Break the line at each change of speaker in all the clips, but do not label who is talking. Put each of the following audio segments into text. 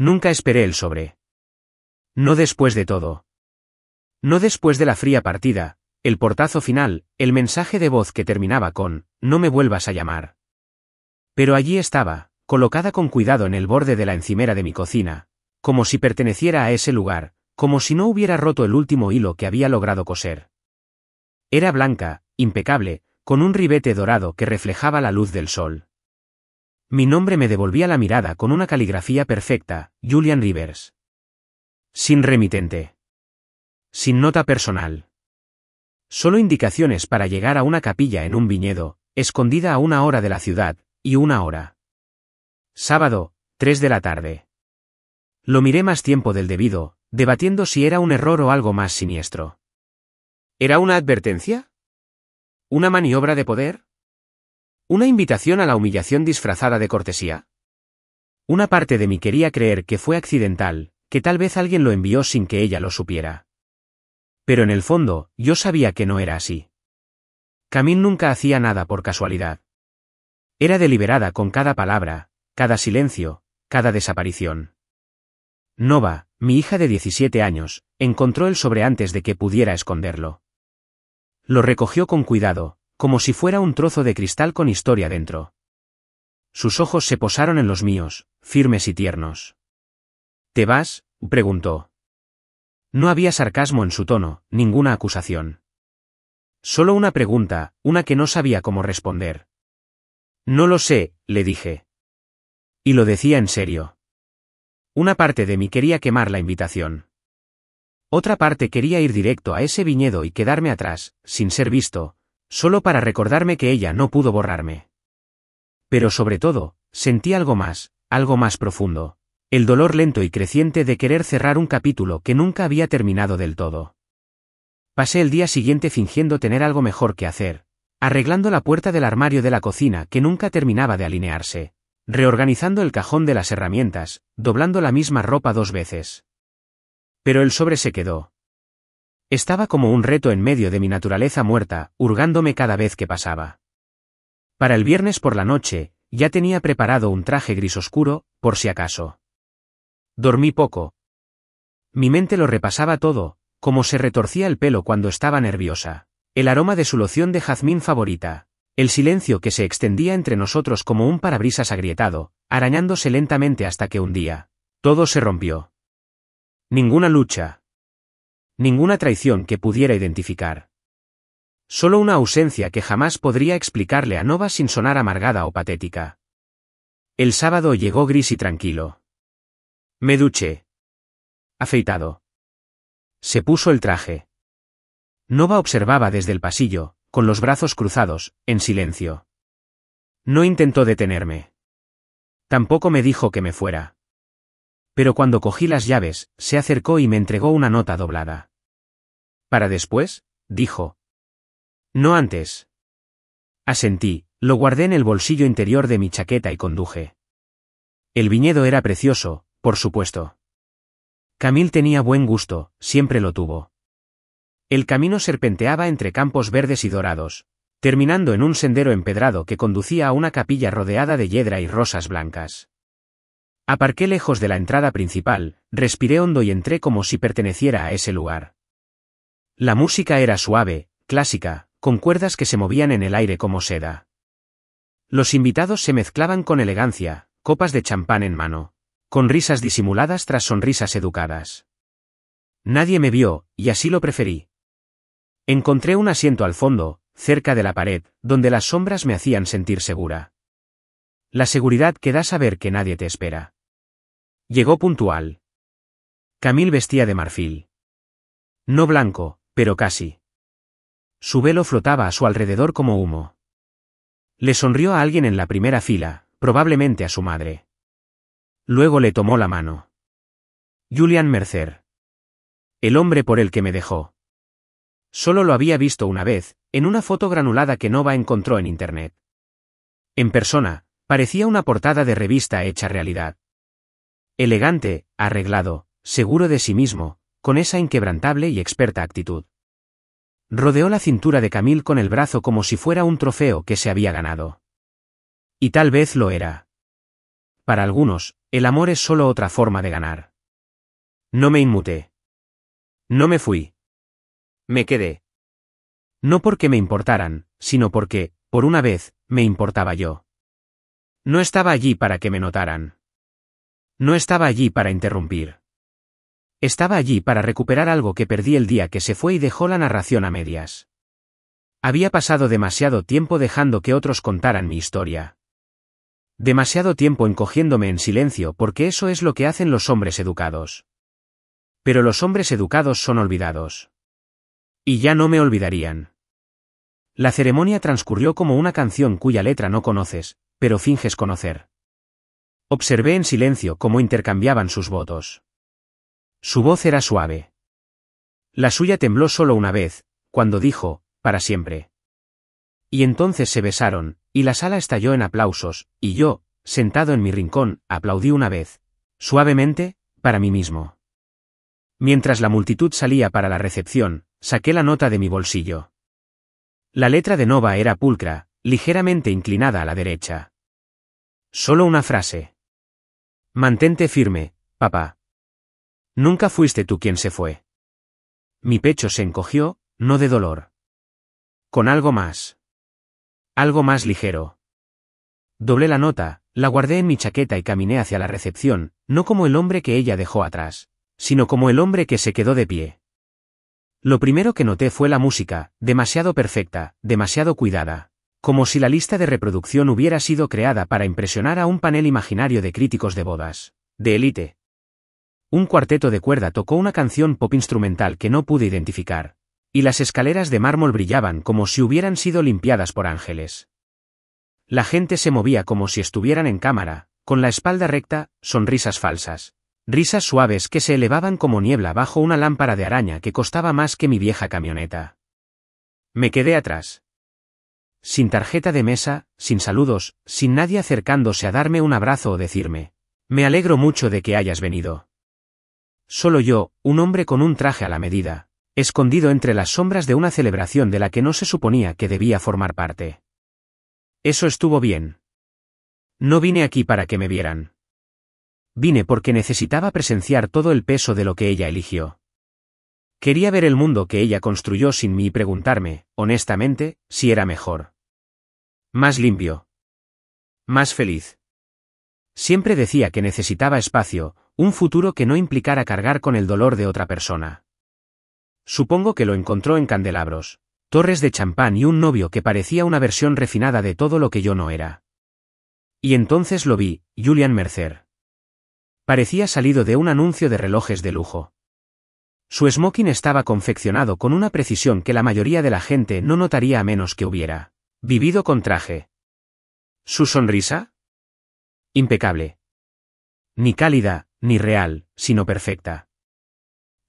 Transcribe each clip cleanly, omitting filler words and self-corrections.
Nunca esperé el sobre. No después de todo. No después de la fría partida, el portazo final, el mensaje de voz que terminaba con, no me vuelvas a llamar. Pero allí estaba, colocada con cuidado en el borde de la encimera de mi cocina, como si perteneciera a ese lugar, como si no hubiera roto el último hilo que había logrado coser. Era blanca, impecable, con un ribete dorado que reflejaba la luz del sol. Mi nombre me devolvía la mirada con una caligrafía perfecta, Julian Rivers. Sin remitente. Sin nota personal. Solo indicaciones para llegar a una capilla en un viñedo, escondida a 1 hora de la ciudad, y 1 hora. Sábado, 3 de la tarde. Lo miré más tiempo del debido, debatiendo si era un error o algo más siniestro. ¿Era una advertencia? ¿Una maniobra de poder? ¿Una invitación a la humillación disfrazada de cortesía? Una parte de mí quería creer que fue accidental, que tal vez alguien lo envió sin que ella lo supiera. Pero en el fondo, yo sabía que no era así. Camille nunca hacía nada por casualidad. Era deliberada con cada palabra, cada silencio, cada desaparición. Nova, mi hija de 17 años, encontró el sobre antes de que pudiera esconderlo. Lo recogió con cuidado, como si fuera un trozo de cristal con historia dentro. Sus ojos se posaron en los míos, firmes y tiernos. ¿Te vas?, preguntó. No había sarcasmo en su tono, ninguna acusación. Solo una pregunta, una que no sabía cómo responder. No lo sé, le dije. Y lo decía en serio. Una parte de mí quería quemar la invitación. Otra parte quería ir directo a ese viñedo y quedarme atrás, sin ser visto, solo para recordarme que ella no pudo borrarme. Pero sobre todo, sentí algo más profundo, el dolor lento y creciente de querer cerrar un capítulo que nunca había terminado del todo. Pasé el día siguiente fingiendo tener algo mejor que hacer, arreglando la puerta del armario de la cocina que nunca terminaba de alinearse, reorganizando el cajón de las herramientas, doblando la misma ropa 2 veces. Pero el sobre se quedó. Estaba como un reto en medio de mi naturaleza muerta, hurgándome cada vez que pasaba. Para el viernes por la noche, ya tenía preparado un traje gris oscuro, por si acaso. Dormí poco. Mi mente lo repasaba todo, como se retorcía el pelo cuando estaba nerviosa, el aroma de su loción de jazmín favorita, el silencio que se extendía entre nosotros como un parabrisas agrietado, arañándose lentamente hasta que un día, todo se rompió. Ninguna lucha. Ninguna traición que pudiera identificar. Solo una ausencia que jamás podría explicarle a Nova sin sonar amargada o patética. El sábado llegó gris y tranquilo. Me duché. Afeitado. Se puso el traje. Nova observaba desde el pasillo, con los brazos cruzados, en silencio. No intentó detenerme. Tampoco me dijo que me fuera. Pero cuando cogí las llaves, se acercó y me entregó una nota doblada. ¿Para después?, dijo. No antes. Asentí, lo guardé en el bolsillo interior de mi chaqueta y conduje. El viñedo era precioso, por supuesto. Camille tenía buen gusto, siempre lo tuvo. El camino serpenteaba entre campos verdes y dorados, terminando en un sendero empedrado que conducía a una capilla rodeada de hiedra y rosas blancas. Aparqué lejos de la entrada principal, respiré hondo y entré como si perteneciera a ese lugar. La música era suave, clásica, con cuerdas que se movían en el aire como seda. Los invitados se mezclaban con elegancia, copas de champán en mano, con risas disimuladas tras sonrisas educadas. Nadie me vio, y así lo preferí. Encontré un asiento al fondo, cerca de la pared, donde las sombras me hacían sentir segura. La seguridad que da saber que nadie te espera. Llegó puntual. Camille vestía de marfil. No blanco, pero casi. Su velo flotaba a su alrededor como humo. Le sonrió a alguien en la primera fila, probablemente a su madre. Luego le tomó la mano. Julian Mercer. El hombre por el que me dejó. Solo lo había visto una vez, en una foto granulada que Nova encontró en internet. En persona, parecía una portada de revista hecha realidad. Elegante, arreglado, seguro de sí mismo, con esa inquebrantable y experta actitud. Rodeó la cintura de Camille con el brazo como si fuera un trofeo que se había ganado. Y tal vez lo era. para algunos, el amor es solo otra forma de ganar. No me inmuté. No me fui. Me quedé. No porque me importaran, sino porque, por una vez, me importaba yo. No estaba allí para que me notaran. No estaba allí para interrumpir. Estaba allí para recuperar algo que perdí el día que se fue y dejó la narración a medias. Había pasado demasiado tiempo dejando que otros contaran mi historia. Demasiado tiempo encogiéndome en silencio porque eso es lo que hacen los hombres educados. Pero los hombres educados son olvidados. Y ya no me olvidarían. La ceremonia transcurrió como una canción cuya letra no conoces, pero finges conocer. Observé en silencio cómo intercambiaban sus votos. Su voz era suave. La suya tembló solo una vez, cuando dijo, para siempre. Y entonces se besaron, y la sala estalló en aplausos, y yo, sentado en mi rincón, aplaudí una vez, suavemente, para mí mismo. Mientras la multitud salía para la recepción, saqué la nota de mi bolsillo. La letra de Nova era pulcra, ligeramente inclinada a la derecha. Solo una frase. Mantente firme, papá. Nunca fuiste tú quien se fue. Mi pecho se encogió, no de dolor. Con algo más. Algo más ligero. Doblé la nota, la guardé en mi chaqueta y caminé hacia la recepción, no como el hombre que ella dejó atrás, sino como el hombre que se quedó de pie. Lo primero que noté fue la música, demasiado perfecta, demasiado cuidada, como si la lista de reproducción hubiera sido creada para impresionar a un panel imaginario de críticos de bodas, de élite. Un cuarteto de cuerda tocó una canción pop instrumental que no pude identificar, y las escaleras de mármol brillaban como si hubieran sido limpiadas por ángeles. La gente se movía como si estuvieran en cámara, con la espalda recta, sonrisas falsas. Risas suaves que se elevaban como niebla bajo una lámpara de araña que costaba más que mi vieja camioneta. Me quedé atrás. Sin tarjeta de mesa, sin saludos, sin nadie acercándose a darme un abrazo o decirme, me alegro mucho de que hayas venido. Solo yo, un hombre con un traje a la medida, escondido entre las sombras de una celebración de la que no se suponía que debía formar parte. Eso estuvo bien. No vine aquí para que me vieran. Vine porque necesitaba presenciar todo el peso de lo que ella eligió. Quería ver el mundo que ella construyó sin mí y preguntarme, honestamente, si era mejor. Más limpio. Más feliz. Siempre decía que necesitaba espacio, un futuro que no implicara cargar con el dolor de otra persona. Supongo que lo encontró en candelabros, torres de champán y un novio que parecía una versión refinada de todo lo que yo no era. Y entonces lo vi, Julian Mercer. Parecía salido de un anuncio de relojes de lujo. Su smoking estaba confeccionado con una precisión que la mayoría de la gente no notaría a menos que hubiera vivido con traje. ¿Su sonrisa? Impecable. Ni cálida, ni real, sino perfecta.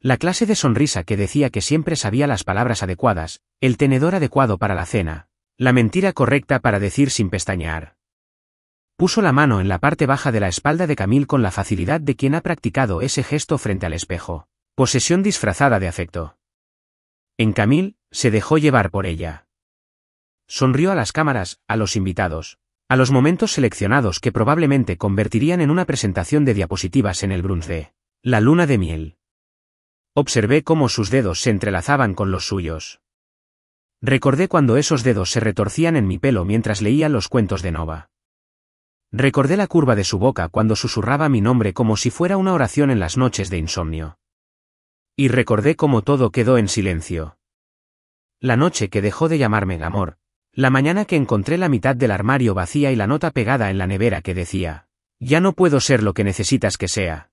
La clase de sonrisa que decía que siempre sabía las palabras adecuadas, el tenedor adecuado para la cena, la mentira correcta para decir sin pestañear. Puso la mano en la parte baja de la espalda de Camille con la facilidad de quien ha practicado ese gesto frente al espejo. Posesión disfrazada de afecto. En Camille, se dejó llevar por ella. Sonrió a las cámaras, a los invitados, a los momentos seleccionados que probablemente convertirían en una presentación de diapositivas en el bronce. La luna de miel. Observé cómo sus dedos se entrelazaban con los suyos. Recordé cuando esos dedos se retorcían en mi pelo mientras leía los cuentos de Nova. Recordé la curva de su boca cuando susurraba mi nombre como si fuera una oración en las noches de insomnio. Y recordé cómo todo quedó en silencio. La noche que dejó de llamarme amor, la mañana que encontré la mitad del armario vacía y la nota pegada en la nevera que decía, ya no puedo ser lo que necesitas que sea.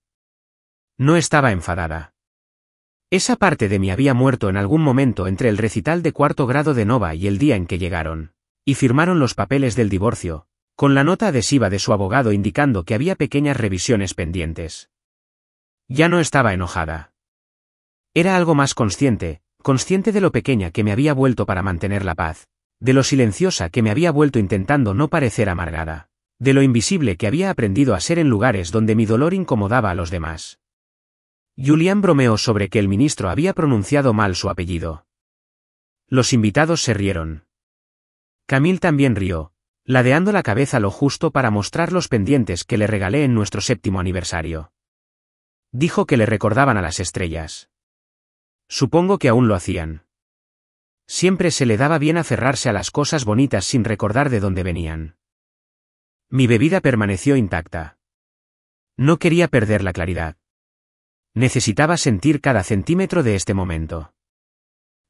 No estaba enfadada. Esa parte de mí había muerto en algún momento entre el recital de 4º grado de Nova y el día en que llegaron, y firmaron los papeles del divorcio, con la nota adhesiva de su abogado indicando que había pequeñas revisiones pendientes. Ya no estaba enojada. Era algo más consciente de lo pequeña que me había vuelto para mantener la paz, de lo silenciosa que me había vuelto intentando no parecer amargada, de lo invisible que había aprendido a ser en lugares donde mi dolor incomodaba a los demás. Julian bromeó sobre que el ministro había pronunciado mal su apellido. Los invitados se rieron. Camille también rió. ladeando la cabeza lo justo para mostrar los pendientes que le regalé en nuestro 7º aniversario. Dijo que le recordaban a las estrellas. Supongo que aún lo hacían. Siempre se le daba bien aferrarse a las cosas bonitas sin recordar de dónde venían. Mi bebida permaneció intacta. No quería perder la claridad. Necesitaba sentir cada centímetro de este momento.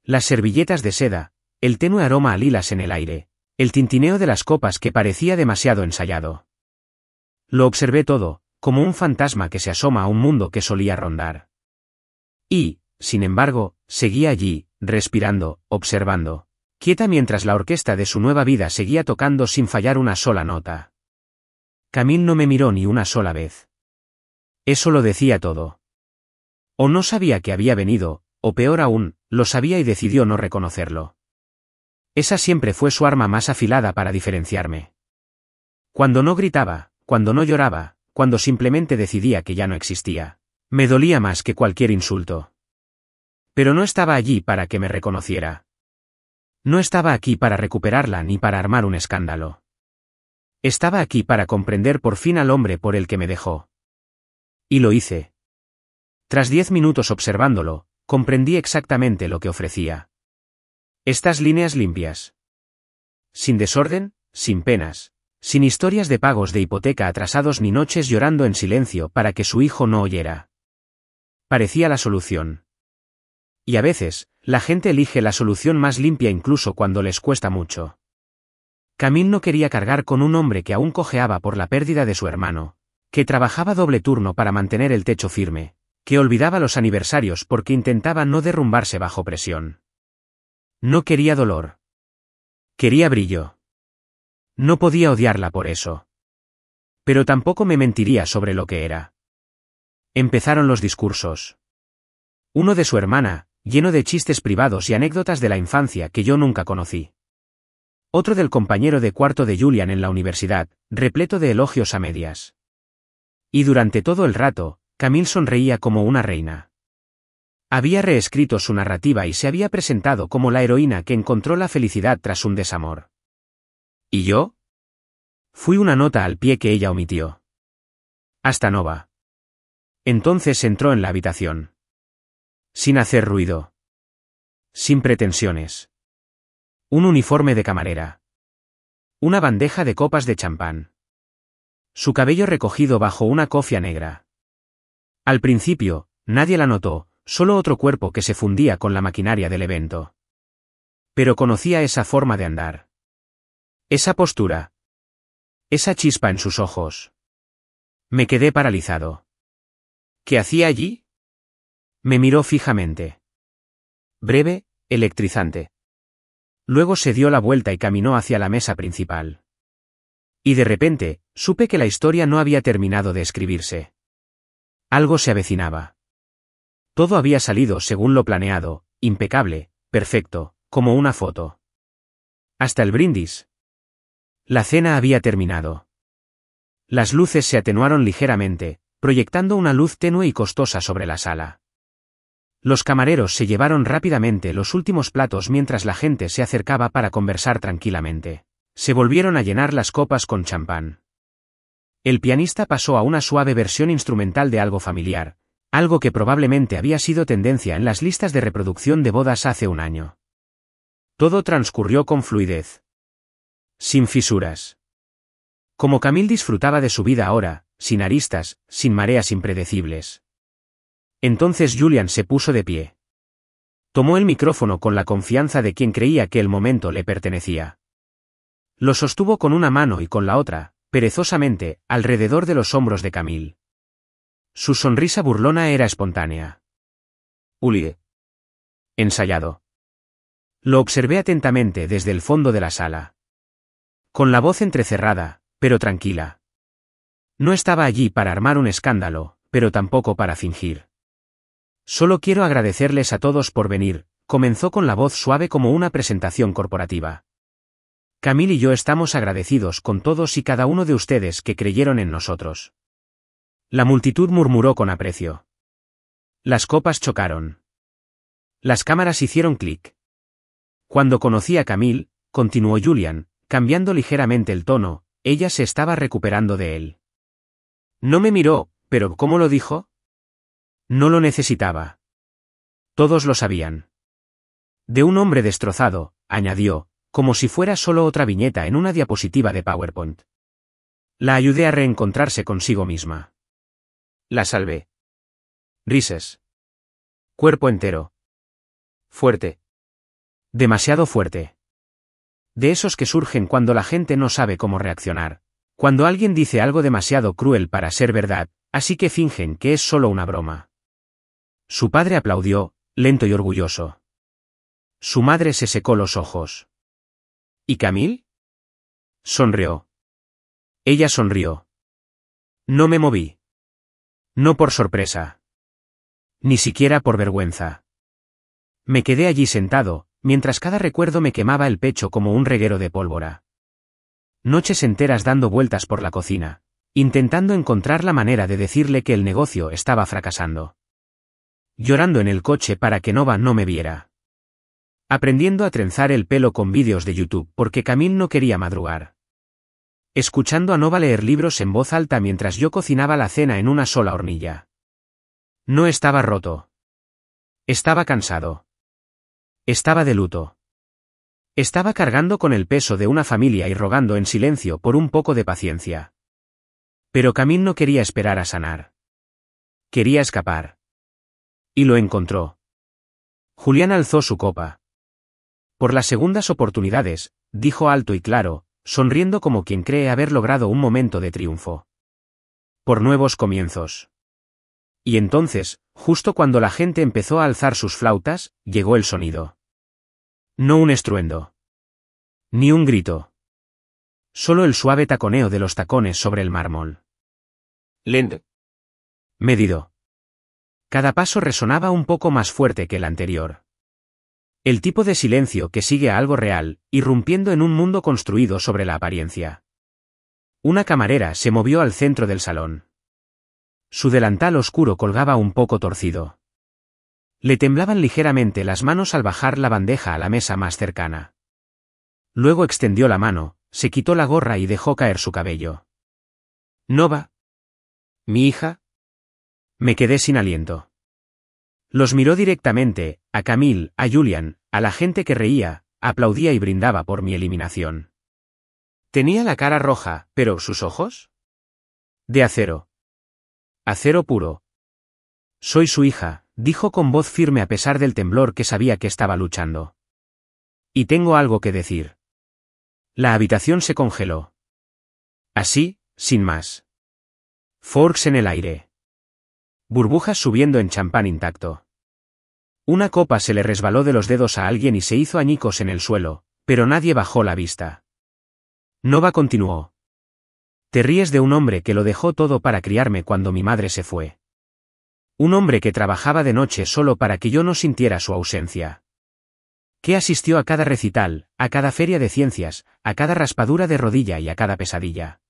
Las servilletas de seda, el tenue aroma a lilas en el aire, el tintineo de las copas que parecía demasiado ensayado. Lo observé todo, como un fantasma que se asoma a un mundo que solía rondar. Y, sin embargo, seguía allí, respirando, observando, quieta mientras la orquesta de su nueva vida seguía tocando sin fallar una sola nota. Camille no me miró ni una sola vez. Eso lo decía todo. O no sabía que había venido, o peor aún, lo sabía y decidió no reconocerlo. Esa siempre fue su arma más afilada para diferenciarme. Cuando no gritaba, cuando no lloraba, cuando simplemente decidía que ya no existía, me dolía más que cualquier insulto. Pero no estaba allí para que me reconociera. No estaba aquí para recuperarla ni para armar un escándalo. Estaba aquí para comprender por fin al hombre por el que me dejó. Y lo hice. Tras 10 minutos observándolo, comprendí exactamente lo que ofrecía. Estas líneas limpias. Sin desorden, sin penas, sin historias de pagos de hipoteca atrasados ni noches llorando en silencio para que su hijo no oyera. Parecía la solución. Y a veces, la gente elige la solución más limpia incluso cuando les cuesta mucho. Camille no quería cargar con un hombre que aún cojeaba por la pérdida de su hermano, que trabajaba doble turno para mantener el techo firme, que olvidaba los aniversarios porque intentaba no derrumbarse bajo presión. No quería dolor. Quería brillo. No podía odiarla por eso. Pero tampoco me mentiría sobre lo que era. Empezaron los discursos. Uno de su hermana, lleno de chistes privados y anécdotas de la infancia que yo nunca conocí. Otro del compañero de cuarto de Julian en la universidad, repleto de elogios a medias. Y durante todo el rato, Camille sonreía como una reina. Había reescrito su narrativa y se había presentado como la heroína que encontró la felicidad tras un desamor. ¿Y yo? Fui una nota al pie que ella omitió. Hasta Nova. Entonces entró en la habitación. Sin hacer ruido. Sin pretensiones. Un uniforme de camarera. Una bandeja de copas de champán. Su cabello recogido bajo una cofia negra. Al principio, nadie la notó, solo otro cuerpo que se fundía con la maquinaria del evento. Pero conocía esa forma de andar. Esa postura. Esa chispa en sus ojos. Me quedé paralizado. ¿Qué hacía allí? Me miró fijamente. Breve, electrizante. Luego se dio la vuelta y caminó hacia la mesa principal. Y de repente, supe que la historia no había terminado de escribirse. Algo se avecinaba. Todo había salido según lo planeado, impecable, perfecto, como una foto. Hasta el brindis. La cena había terminado. Las luces se atenuaron ligeramente, proyectando una luz tenue y costosa sobre la sala. Los camareros se llevaron rápidamente los últimos platos mientras la gente se acercaba para conversar tranquilamente. Se volvieron a llenar las copas con champán. El pianista pasó a una suave versión instrumental de algo familiar, algo que probablemente había sido tendencia en las listas de reproducción de bodas hace un año. Todo transcurrió con fluidez. Sin fisuras. Como Camille disfrutaba de su vida ahora, sin aristas, sin mareas impredecibles. Entonces Julian se puso de pie. Tomó el micrófono con la confianza de quien creía que el momento le pertenecía. Lo sostuvo con una mano y con la otra, perezosamente, alrededor de los hombros de Camille. Su sonrisa burlona era espontánea. Uli. Ensayado. Lo observé atentamente desde el fondo de la sala. Con la voz entrecerrada, pero tranquila. No estaba allí para armar un escándalo, pero tampoco para fingir. Solo quiero agradecerles a todos por venir, comenzó con la voz suave como una presentación corporativa. Camille y yo estamos agradecidos con todos y cada uno de ustedes que creyeron en nosotros. La multitud murmuró con aprecio. Las copas chocaron. Las cámaras hicieron clic. Cuando conocí a Camille, continuó Julian, cambiando ligeramente el tono, ella se estaba recuperando de él. No me miró, pero ¿cómo lo dijo? No lo necesitaba. Todos lo sabían. De un hombre destrozado, añadió, como si fuera solo otra viñeta en una diapositiva de PowerPoint. La ayudé a reencontrarse consigo misma. La salvé. Risas. Cuerpo entero. Fuerte. Demasiado fuerte. De esos que surgen cuando la gente no sabe cómo reaccionar. Cuando alguien dice algo demasiado cruel para ser verdad, así que fingen que es solo una broma. Su padre aplaudió, lento y orgulloso. Su madre se secó los ojos. ¿Y Camille? Sonrió. Ella sonrió. No me moví. No por sorpresa. Ni siquiera por vergüenza. Me quedé allí sentado, mientras cada recuerdo me quemaba el pecho como un reguero de pólvora. Noches enteras dando vueltas por la cocina, intentando encontrar la manera de decirle que el negocio estaba fracasando. Llorando en el coche para que Nova no me viera. Aprendiendo a trenzar el pelo con vídeos de YouTube porque Camille no quería madrugar. Escuchando a Nova leer libros en voz alta mientras yo cocinaba la cena en una sola hornilla. No estaba roto. Estaba cansado. Estaba de luto. Estaba cargando con el peso de una familia y rogando en silencio por un poco de paciencia. Pero Camille no quería esperar a sanar. Quería escapar. Y lo encontró. Julián alzó su copa. Por las segundas oportunidades, dijo alto y claro, sonriendo como quien cree haber logrado un momento de triunfo. Por nuevos comienzos. Y entonces, justo cuando la gente empezó a alzar sus flautas, llegó el sonido. No un estruendo. Ni un grito. Solo el suave taconeo de los tacones sobre el mármol. Lento. Medido. Cada paso resonaba un poco más fuerte que el anterior. El tipo de silencio que sigue a algo real, irrumpiendo en un mundo construido sobre la apariencia. Una camarera se movió al centro del salón. Su delantal oscuro colgaba un poco torcido. Le temblaban ligeramente las manos al bajar la bandeja a la mesa más cercana. Luego extendió la mano, se quitó la gorra y dejó caer su cabello. ¿Nova? ¿Mi hija? Me quedé sin aliento. Los miró directamente, a Camille, a Julian, a la gente que reía, aplaudía y brindaba por mi eliminación. Tenía la cara roja, pero ¿sus ojos? De acero. Acero puro. Soy su hija, dijo con voz firme a pesar del temblor que sabía que estaba luchando. Y tengo algo que decir. La habitación se congeló. Así, sin más. Forks en el aire. Burbujas subiendo en champán intacto. Una copa se le resbaló de los dedos a alguien y se hizo añicos en el suelo, pero nadie bajó la vista. Nova continuó. Te ríes de un hombre que lo dejó todo para criarme cuando mi madre se fue. Un hombre que trabajaba de noche solo para que yo no sintiera su ausencia. Que asistió a cada recital, a cada feria de ciencias, a cada raspadura de rodilla y a cada pesadilla.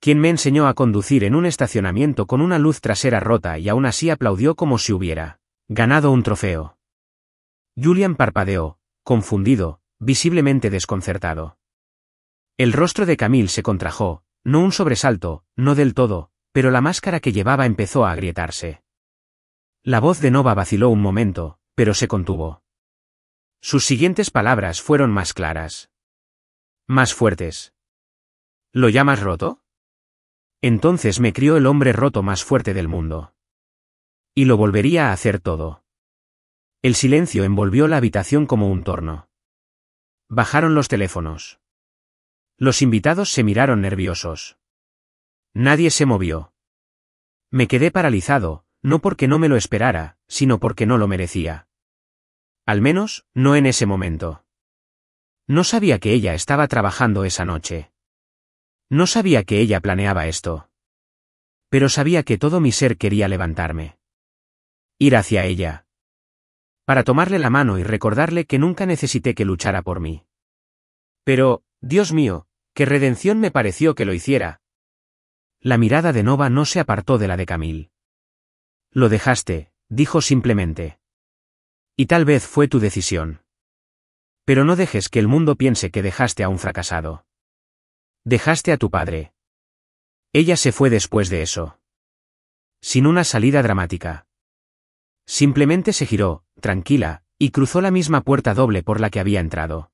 Quien me enseñó a conducir en un estacionamiento con una luz trasera rota y aún así aplaudió como si hubiera ganado un trofeo. Julian parpadeó, confundido, visiblemente desconcertado. El rostro de Camille se contrajo, no un sobresalto, no del todo, pero la máscara que llevaba empezó a agrietarse. La voz de Nova vaciló un momento, pero se contuvo. Sus siguientes palabras fueron más claras. Más fuertes. ¿Lo llamas roto? Entonces me crió el hombre roto más fuerte del mundo. Y lo volvería a hacer todo. El silencio envolvió la habitación como un torno. Bajaron los teléfonos. Los invitados se miraron nerviosos. Nadie se movió. Me quedé paralizado, no porque no me lo esperara, sino porque no lo merecía. Al menos, no en ese momento. No sabía que ella estaba trabajando esa noche. No sabía que ella planeaba esto. Pero sabía que todo mi ser quería levantarme. Ir hacia ella. Para tomarle la mano y recordarle que nunca necesité que luchara por mí. Pero, Dios mío, qué redención me pareció que lo hiciera. La mirada de Nova no se apartó de la de Camille. Lo dejaste, dijo simplemente. Y tal vez fue tu decisión. Pero no dejes que el mundo piense que dejaste a un fracasado. Dejaste a tu padre. Ella se fue después de eso. Sin una salida dramática. Simplemente se giró, tranquila, y cruzó la misma puerta doble por la que había entrado.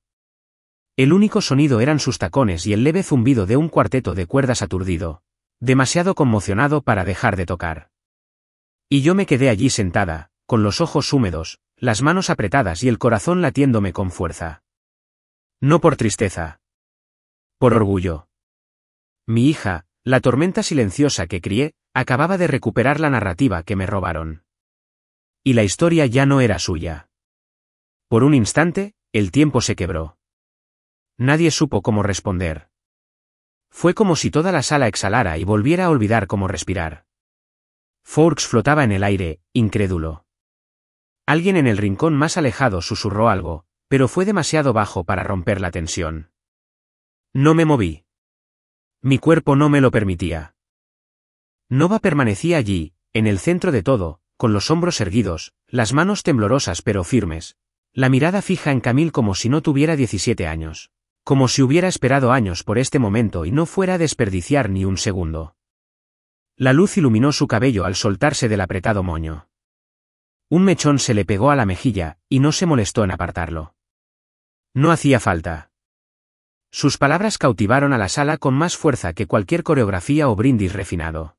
El único sonido eran sus tacones y el leve zumbido de un cuarteto de cuerdas aturdido, demasiado conmocionado para dejar de tocar. Y yo me quedé allí sentada, con los ojos húmedos, las manos apretadas y el corazón latiéndome con fuerza. No por tristeza. Por orgullo. Mi hija, la tormenta silenciosa que crié, acababa de recuperar la narrativa que me robaron. Y la historia ya no era suya. Por un instante, el tiempo se quebró. Nadie supo cómo responder. Fue como si toda la sala exhalara y volviera a olvidar cómo respirar. Forks flotaba en el aire, incrédulo. Alguien en el rincón más alejado susurró algo, pero fue demasiado bajo para romper la tensión. No me moví. Mi cuerpo no me lo permitía. Nova permanecía allí, en el centro de todo, con los hombros erguidos, las manos temblorosas pero firmes, la mirada fija en Camille como si no tuviera 17 años, como si hubiera esperado años por este momento y no fuera a desperdiciar ni un segundo. La luz iluminó su cabello al soltarse del apretado moño. Un mechón se le pegó a la mejilla, y no se molestó en apartarlo. No hacía falta. Sus palabras cautivaron a la sala con más fuerza que cualquier coreografía o brindis refinado.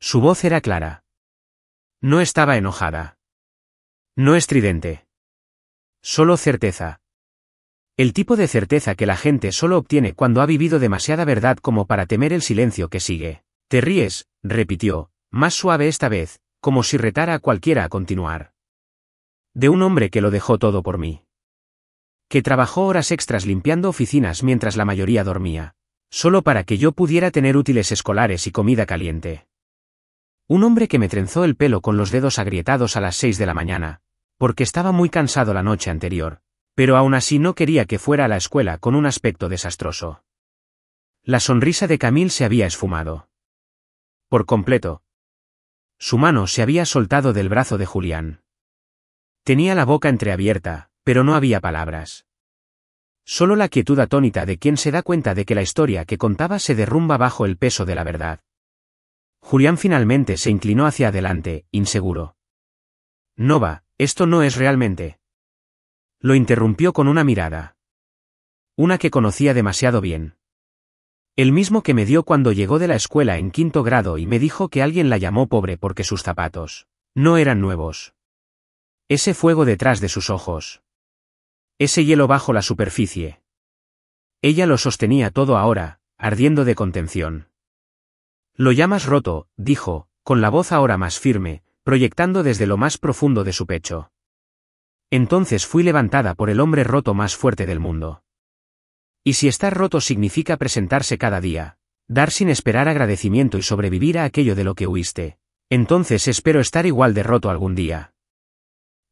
Su voz era clara. No estaba enojada. No estridente. Solo certeza. El tipo de certeza que la gente solo obtiene cuando ha vivido demasiada verdad como para temer el silencio que sigue. Te ríes, repitió, más suave esta vez, como si retara a cualquiera a continuar. De un hombre que lo dejó todo por mí. Que trabajó horas extras limpiando oficinas mientras la mayoría dormía, solo para que yo pudiera tener útiles escolares y comida caliente. Un hombre que me trenzó el pelo con los dedos agrietados a las 6 de la mañana, porque estaba muy cansado la noche anterior, pero aún así no quería que fuera a la escuela con un aspecto desastroso. La sonrisa de Camille se había esfumado. Por completo. Su mano se había soltado del brazo de Julián. Tenía la boca entreabierta, pero no había palabras. Solo la quietud atónita de quien se da cuenta de que la historia que contaba se derrumba bajo el peso de la verdad. Julián finalmente se inclinó hacia adelante, inseguro. Nova, esto no es realmente. Lo interrumpió con una mirada. Una que conocía demasiado bien. El mismo que me dio cuando llegó de la escuela en 5º grado y me dijo que alguien la llamó pobre porque sus zapatos no eran nuevos. Ese fuego detrás de sus ojos. Ese hielo bajo la superficie. Ella lo sostenía todo ahora, ardiendo de contención. Lo llamas roto, dijo, con la voz ahora más firme, proyectando desde lo más profundo de su pecho. Entonces fui levantada por el hombre roto más fuerte del mundo. Y si estar roto significa presentarse cada día, dar sin esperar agradecimiento y sobrevivir a aquello de lo que huiste, entonces espero estar igual de roto algún día.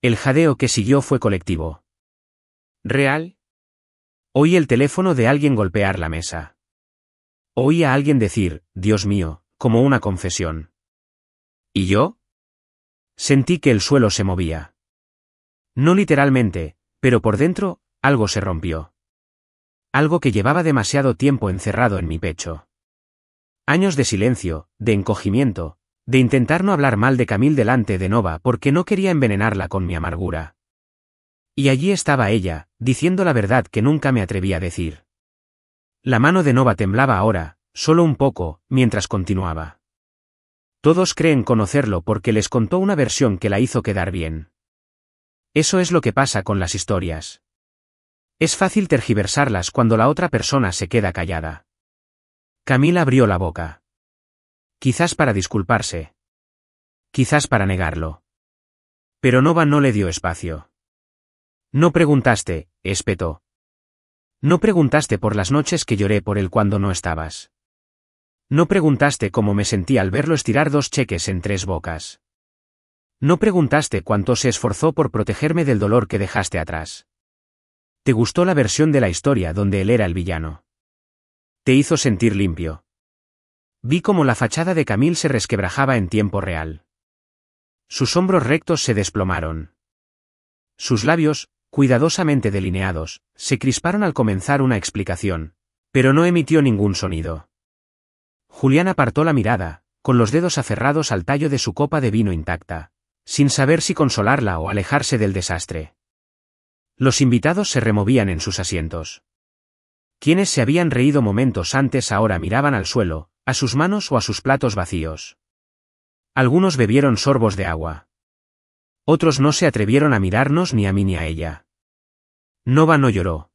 El jadeo que siguió fue colectivo. ¿Real? Oí el teléfono de alguien golpear la mesa. Oí a alguien decir, Dios mío, como una confesión. ¿Y yo? Sentí que el suelo se movía. No literalmente, pero por dentro, algo se rompió. Algo que llevaba demasiado tiempo encerrado en mi pecho. Años de silencio, de encogimiento, de intentar no hablar mal de Camille delante de Nova porque no quería envenenarla con mi amargura. Y allí estaba ella, diciendo la verdad que nunca me atreví a decir. La mano de Nova temblaba ahora, solo un poco, mientras continuaba. Todos creen conocerlo porque les contó una versión que la hizo quedar bien. Eso es lo que pasa con las historias. Es fácil tergiversarlas cuando la otra persona se queda callada. Camille abrió la boca. Quizás para disculparse. Quizás para negarlo. Pero Nova no le dio espacio. No preguntaste, espetó. No preguntaste por las noches que lloré por él cuando no estabas. No preguntaste cómo me sentí al verlo estirar 2 cheques en 3 bocas. No preguntaste cuánto se esforzó por protegerme del dolor que dejaste atrás. Te gustó la versión de la historia donde él era el villano. Te hizo sentir limpio. Vi cómo la fachada de Camille se resquebrajaba en tiempo real. Sus hombros rectos se desplomaron. Sus labios, cuidadosamente delineados, se crisparon al comenzar una explicación, pero no emitió ningún sonido. Julián apartó la mirada, con los dedos aferrados al tallo de su copa de vino intacta, sin saber si consolarla o alejarse del desastre. Los invitados se removían en sus asientos. Quienes se habían reído momentos antes ahora miraban al suelo, a sus manos o a sus platos vacíos. Algunos bebieron sorbos de agua. Otros no se atrevieron a mirarnos ni a mí ni a ella. Nova no lloró.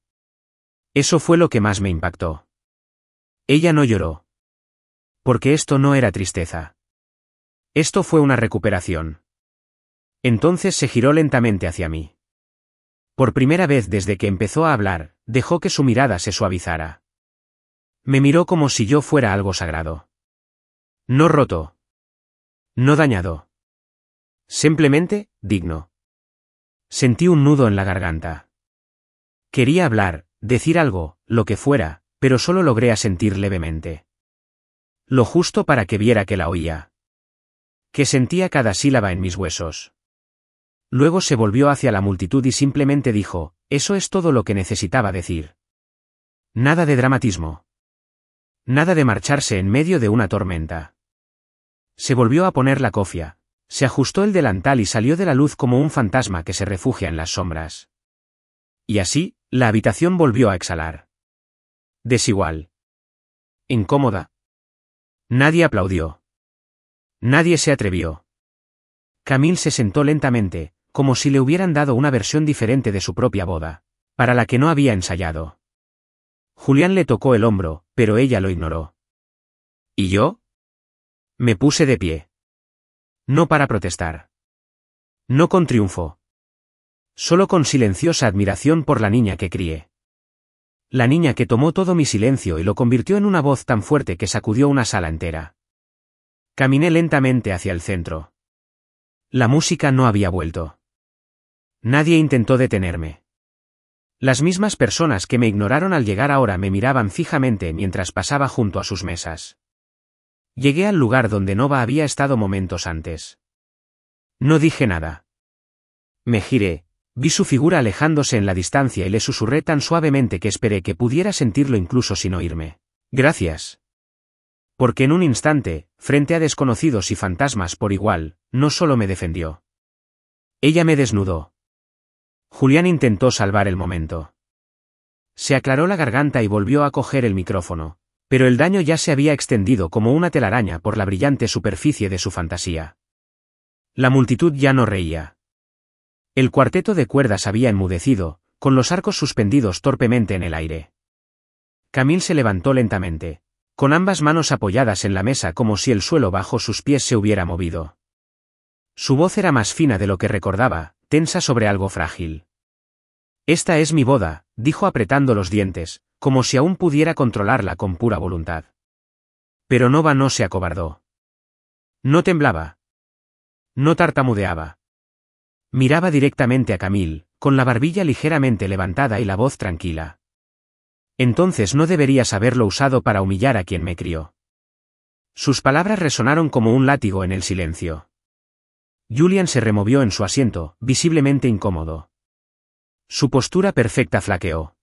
Eso fue lo que más me impactó. Ella no lloró. Porque esto no era tristeza. Esto fue una recuperación. Entonces se giró lentamente hacia mí. Por primera vez desde que empezó a hablar, dejó que su mirada se suavizara. Me miró como si yo fuera algo sagrado. No roto. No dañado. Simplemente, digno. Sentí un nudo en la garganta. Quería hablar, decir algo, lo que fuera, pero solo logré asentir levemente. Lo justo para que viera que la oía. Que sentía cada sílaba en mis huesos. Luego se volvió hacia la multitud y simplemente dijo, eso es todo lo que necesitaba decir. Nada de dramatismo. Nada de marcharse en medio de una tormenta. Se volvió a poner la cofia, se ajustó el delantal y salió de la luz como un fantasma que se refugia en las sombras. Y así, la habitación volvió a exhalar. Desigual. Incómoda. Nadie aplaudió. Nadie se atrevió. Camille se sentó lentamente, como si le hubieran dado una versión diferente de su propia boda, para la que no había ensayado. Julián le tocó el hombro, pero ella lo ignoró. ¿Y yo? Me puse de pie. No para protestar. No con triunfo. Solo con silenciosa admiración por la niña que crié. La niña que tomó todo mi silencio y lo convirtió en una voz tan fuerte que sacudió una sala entera. Caminé lentamente hacia el centro. La música no había vuelto. Nadie intentó detenerme. Las mismas personas que me ignoraron al llegar ahora me miraban fijamente mientras pasaba junto a sus mesas. Llegué al lugar donde Nova había estado momentos antes. No dije nada. Me giré, vi su figura alejándose en la distancia y le susurré tan suavemente que esperé que pudiera sentirlo incluso sin oírme. Gracias. Porque en un instante, frente a desconocidos y fantasmas por igual, no solo me defendió. Ella me desnudó. Julián intentó salvar el momento. Se aclaró la garganta y volvió a coger el micrófono, pero el daño ya se había extendido como una telaraña por la brillante superficie de su fantasía. La multitud ya no reía. El cuarteto de cuerdas había enmudecido, con los arcos suspendidos torpemente en el aire. Camille se levantó lentamente, con ambas manos apoyadas en la mesa como si el suelo bajo sus pies se hubiera movido. Su voz era más fina de lo que recordaba, tensa sobre algo frágil. Esta es mi boda, dijo apretando los dientes, como si aún pudiera controlarla con pura voluntad. Pero Nova no se acobardó. No temblaba. No tartamudeaba. Miraba directamente a Camille, con la barbilla ligeramente levantada y la voz tranquila. Entonces no deberías haberlo usado para humillar a quien me crió. Sus palabras resonaron como un látigo en el silencio. Julián se removió en su asiento, visiblemente incómodo. Su postura perfecta flaqueó.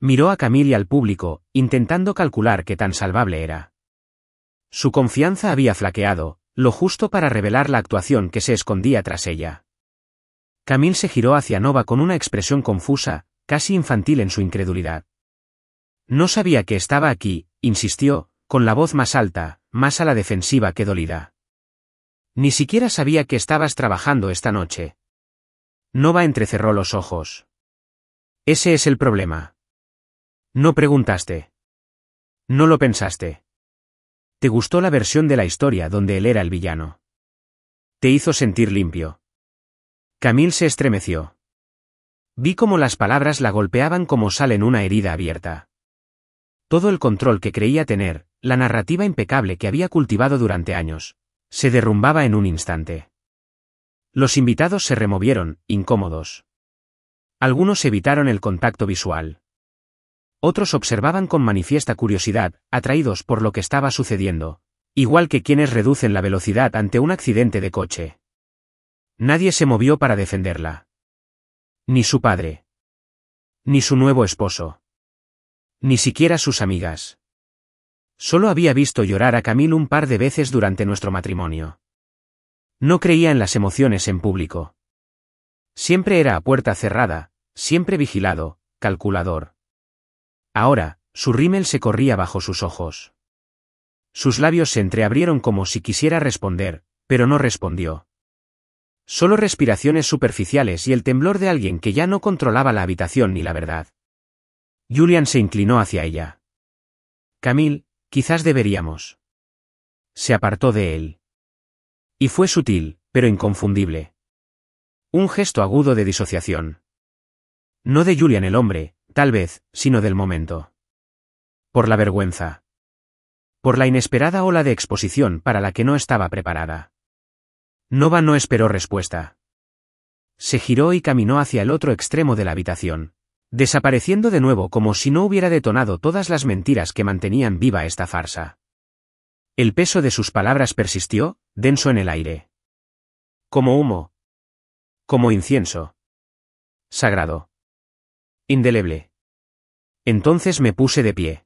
Miró a Camille y al público, intentando calcular qué tan salvable era. Su confianza había flaqueado, lo justo para revelar la actuación que se escondía tras ella. Camille se giró hacia Nova con una expresión confusa, casi infantil en su incredulidad. No sabía que estaba aquí, insistió, con la voz más alta, más a la defensiva que dolida. Ni siquiera sabía que estabas trabajando esta noche. Nova entrecerró los ojos. Ese es el problema. No preguntaste. No lo pensaste. Te gustó la versión de la historia donde él era el villano. Te hizo sentir limpio. Camille se estremeció. Vi cómo las palabras la golpeaban como sal en una herida abierta. Todo el control que creía tener, la narrativa impecable que había cultivado durante años, se derrumbaba en un instante. Los invitados se removieron, incómodos. Algunos evitaron el contacto visual. Otros observaban con manifiesta curiosidad, atraídos por lo que estaba sucediendo, igual que quienes reducen la velocidad ante un accidente de coche. Nadie se movió para defenderla. Ni su padre. Ni su nuevo esposo. Ni siquiera sus amigas. Solo había visto llorar a Camille un par de veces durante nuestro matrimonio. No creía en las emociones en público. Siempre era a puerta cerrada, siempre vigilado, calculador. Ahora, su rímel se corría bajo sus ojos. Sus labios se entreabrieron como si quisiera responder, pero no respondió. Solo respiraciones superficiales y el temblor de alguien que ya no controlaba la habitación ni la verdad. Julian se inclinó hacia ella. Camille, quizás deberíamos. Se apartó de él. Y fue sutil, pero inconfundible. Un gesto agudo de disociación. No de Julian el hombre, tal vez, sino del momento. Por la vergüenza. Por la inesperada ola de exposición para la que no estaba preparada. Nova no esperó respuesta. Se giró y caminó hacia el otro extremo de la habitación, desapareciendo de nuevo como si no hubiera detonado todas las mentiras que mantenían viva esta farsa. El peso de sus palabras persistió, denso en el aire. Como humo. Como incienso. Sagrado. Indeleble. Entonces me puse de pie.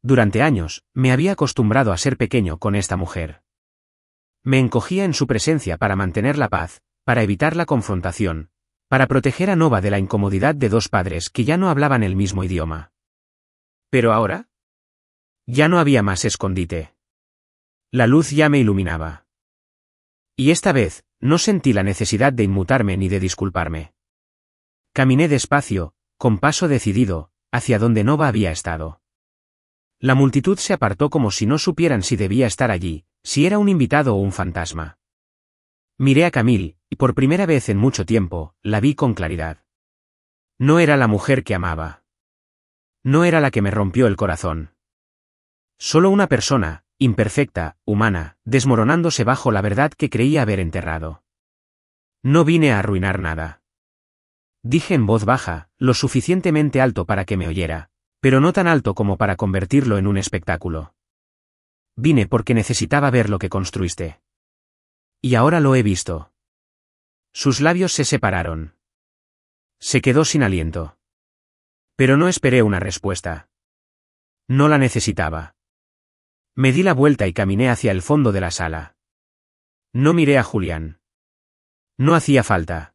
Durante años, me había acostumbrado a ser pequeño con esta mujer. Me encogía en su presencia para mantener la paz, para evitar la confrontación, para proteger a Nova de la incomodidad de dos padres que ya no hablaban el mismo idioma. Pero ahora, ya no había más escondite. La luz ya me iluminaba. Y esta vez, no sentí la necesidad de inmutarme ni de disculparme. Caminé despacio, con paso decidido, hacia donde Nova había estado. La multitud se apartó como si no supieran si debía estar allí, si era un invitado o un fantasma. Miré a Camille, y por primera vez en mucho tiempo, la vi con claridad. No era la mujer que amaba. No era la que me rompió el corazón. Solo una persona, imperfecta, humana, desmoronándose bajo la verdad que creía haber enterrado. No vine a arruinar nada. Dije en voz baja, lo suficientemente alto para que me oyera, pero no tan alto como para convertirlo en un espectáculo. Vine porque necesitaba ver lo que construiste. Y ahora lo he visto. Sus labios se separaron. Se quedó sin aliento. Pero no esperé una respuesta. No la necesitaba. Me di la vuelta y caminé hacia el fondo de la sala. No miré a Julián. No hacía falta.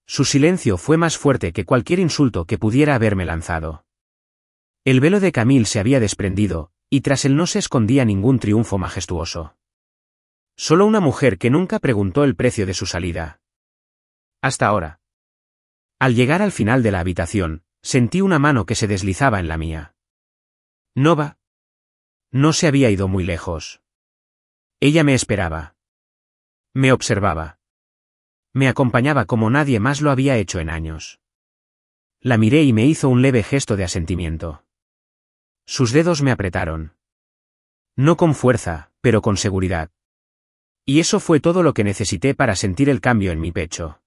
Su silencio fue más fuerte que cualquier insulto que pudiera haberme lanzado. El velo de Camille se había desprendido, y tras él no se escondía ningún triunfo majestuoso. Solo una mujer que nunca preguntó el precio de su salida. Hasta ahora. Al llegar al final de la habitación, sentí una mano que se deslizaba en la mía. Nova. No se había ido muy lejos. Ella me esperaba. Me observaba. Me acompañaba como nadie más lo había hecho en años. La miré y me hizo un leve gesto de asentimiento. Sus dedos me apretaron. No con fuerza, pero con seguridad. Y eso fue todo lo que necesité para sentir el cambio en mi pecho.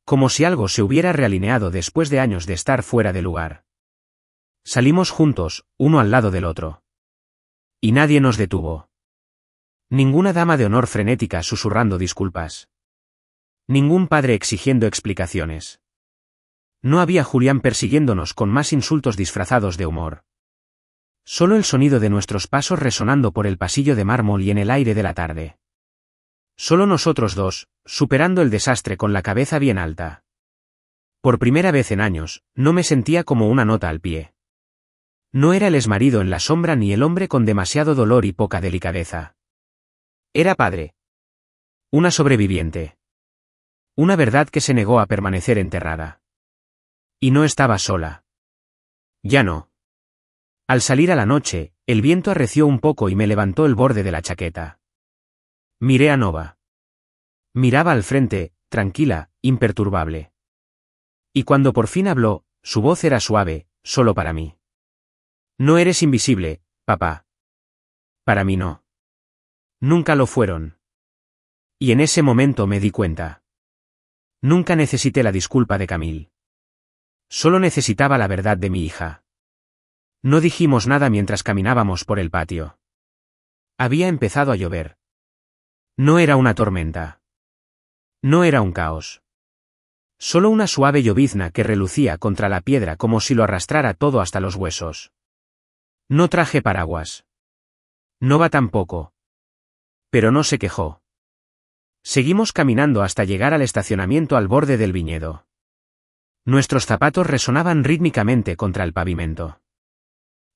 Como si algo se hubiera realineado después de años de estar fuera de lugar. Salimos juntos, uno al lado del otro. Y nadie nos detuvo. Ninguna dama de honor frenética susurrando disculpas. Ningún padre exigiendo explicaciones. No había Julián persiguiéndonos con más insultos disfrazados de humor. Solo el sonido de nuestros pasos resonando por el pasillo de mármol y en el aire de la tarde. Solo nosotros dos, superando el desastre con la cabeza bien alta. Por primera vez en años, no me sentía como una nota al pie. No era el exmarido en la sombra ni el hombre con demasiado dolor y poca delicadeza. Era padre. Una sobreviviente. Una verdad que se negó a permanecer enterrada. Y no estaba sola. Ya no. Al salir a la noche, el viento arreció un poco y me levantó el borde de la chaqueta. Miré a Nova. Miraba al frente, tranquila, imperturbable. Y cuando por fin habló, su voz era suave, solo para mí. No eres invisible, papá. Para mí no. Nunca lo fueron. Y en ese momento me di cuenta. Nunca necesité la disculpa de Camille. Solo necesitaba la verdad de mi hija. No dijimos nada mientras caminábamos por el patio. Había empezado a llover. No era una tormenta. No era un caos. Solo una suave llovizna que relucía contra la piedra como si lo arrastrara todo hasta los huesos. No traje paraguas. Nova tampoco. Pero no se quejó. Seguimos caminando hasta llegar al estacionamiento al borde del viñedo. Nuestros zapatos resonaban rítmicamente contra el pavimento.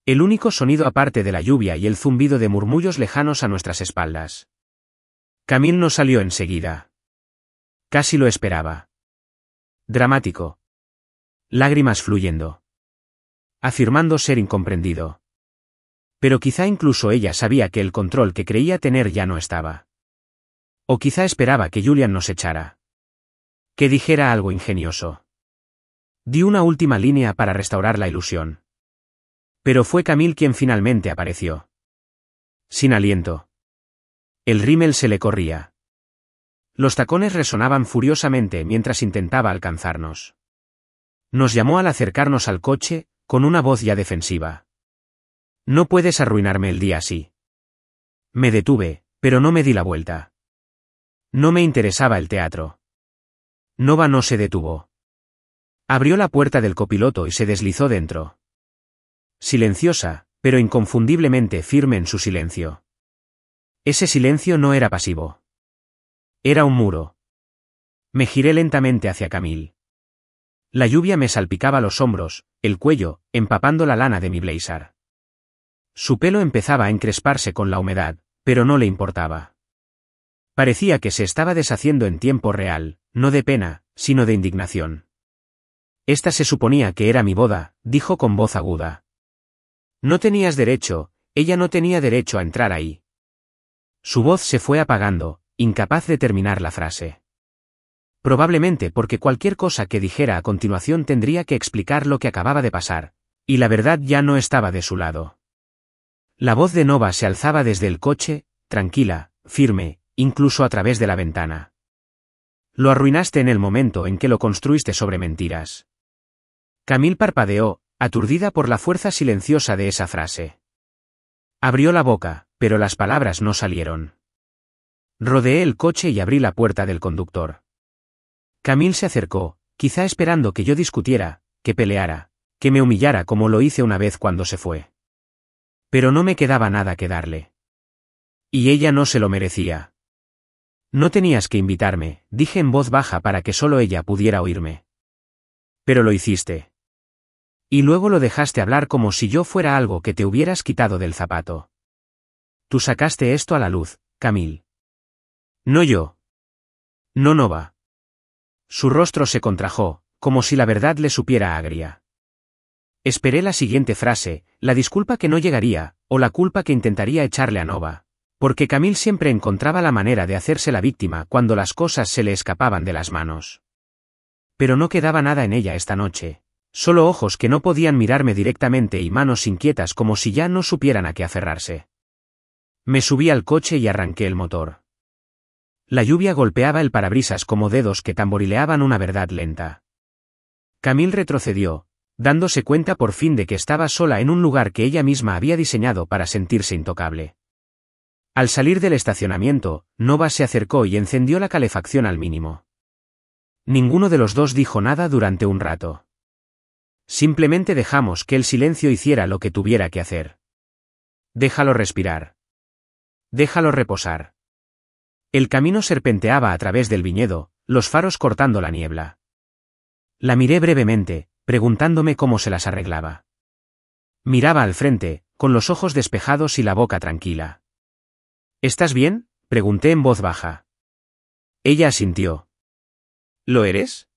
El único sonido aparte de la lluvia y el zumbido de murmullos lejanos a nuestras espaldas. Camille no salió enseguida. Casi lo esperaba. Dramático. Lágrimas fluyendo. Afirmando ser incomprendido. Pero quizá incluso ella sabía que el control que creía tener ya no estaba. O quizá esperaba que Julian nos echara. Que dijera algo ingenioso. Di una última línea para restaurar la ilusión. Pero fue Camille quien finalmente apareció. Sin aliento. El rímel se le corría. Los tacones resonaban furiosamente mientras intentaba alcanzarnos. Nos llamó al acercarnos al coche, con una voz ya defensiva. No puedes arruinarme el día así. Me detuve, pero no me di la vuelta. No me interesaba el teatro. Nova no se detuvo. Abrió la puerta del copiloto y se deslizó dentro. Silenciosa, pero inconfundiblemente firme en su silencio. Ese silencio no era pasivo. Era un muro. Me giré lentamente hacia Camille. La lluvia me salpicaba los hombros, el cuello, empapando la lana de mi blazer. Su pelo empezaba a encresparse con la humedad, pero no le importaba. Parecía que se estaba deshaciendo en tiempo real, no de pena, sino de indignación. Esta se suponía que era mi boda, dijo con voz aguda. No tenías derecho, ella no tenía derecho a entrar ahí. Su voz se fue apagando, incapaz de terminar la frase. Probablemente porque cualquier cosa que dijera a continuación tendría que explicar lo que acababa de pasar, y la verdad ya no estaba de su lado. La voz de Nova se alzaba desde el coche, tranquila, firme, incluso a través de la ventana. Lo arruinaste en el momento en que lo construiste sobre mentiras. Camille parpadeó, aturdida por la fuerza silenciosa de esa frase. Abrió la boca, pero las palabras no salieron. Rodeé el coche y abrí la puerta del conductor. Camille se acercó, quizá esperando que yo discutiera, que peleara, que me humillara como lo hice una vez cuando se fue. Pero no me quedaba nada que darle. Y ella no se lo merecía. No tenías que invitarme, dije en voz baja para que solo ella pudiera oírme. Pero lo hiciste. Y luego lo dejaste hablar como si yo fuera algo que te hubieras quitado del zapato. Tú sacaste esto a la luz, Camille. No yo. No Nova. Su rostro se contrajo, como si la verdad le supiera agria. Esperé la siguiente frase, la disculpa que no llegaría, o la culpa que intentaría echarle a Nova, porque Camille siempre encontraba la manera de hacerse la víctima cuando las cosas se le escapaban de las manos. Pero no quedaba nada en ella esta noche, solo ojos que no podían mirarme directamente y manos inquietas como si ya no supieran a qué aferrarse. Me subí al coche y arranqué el motor. La lluvia golpeaba el parabrisas como dedos que tamborileaban una verdad lenta. Camille retrocedió, dándose cuenta por fin de que estaba sola en un lugar que ella misma había diseñado para sentirse intocable. Al salir del estacionamiento, Nova se acercó y encendió la calefacción al mínimo. Ninguno de los dos dijo nada durante un rato. Simplemente dejamos que el silencio hiciera lo que tuviera que hacer. Déjalo respirar. Déjalo reposar. El camino serpenteaba a través del viñedo, los faros cortando la niebla. La miré brevemente, preguntándome cómo se las arreglaba. Miraba al frente, con los ojos despejados y la boca tranquila. ¿Estás bien?, pregunté en voz baja. Ella asintió. ¿Lo eres?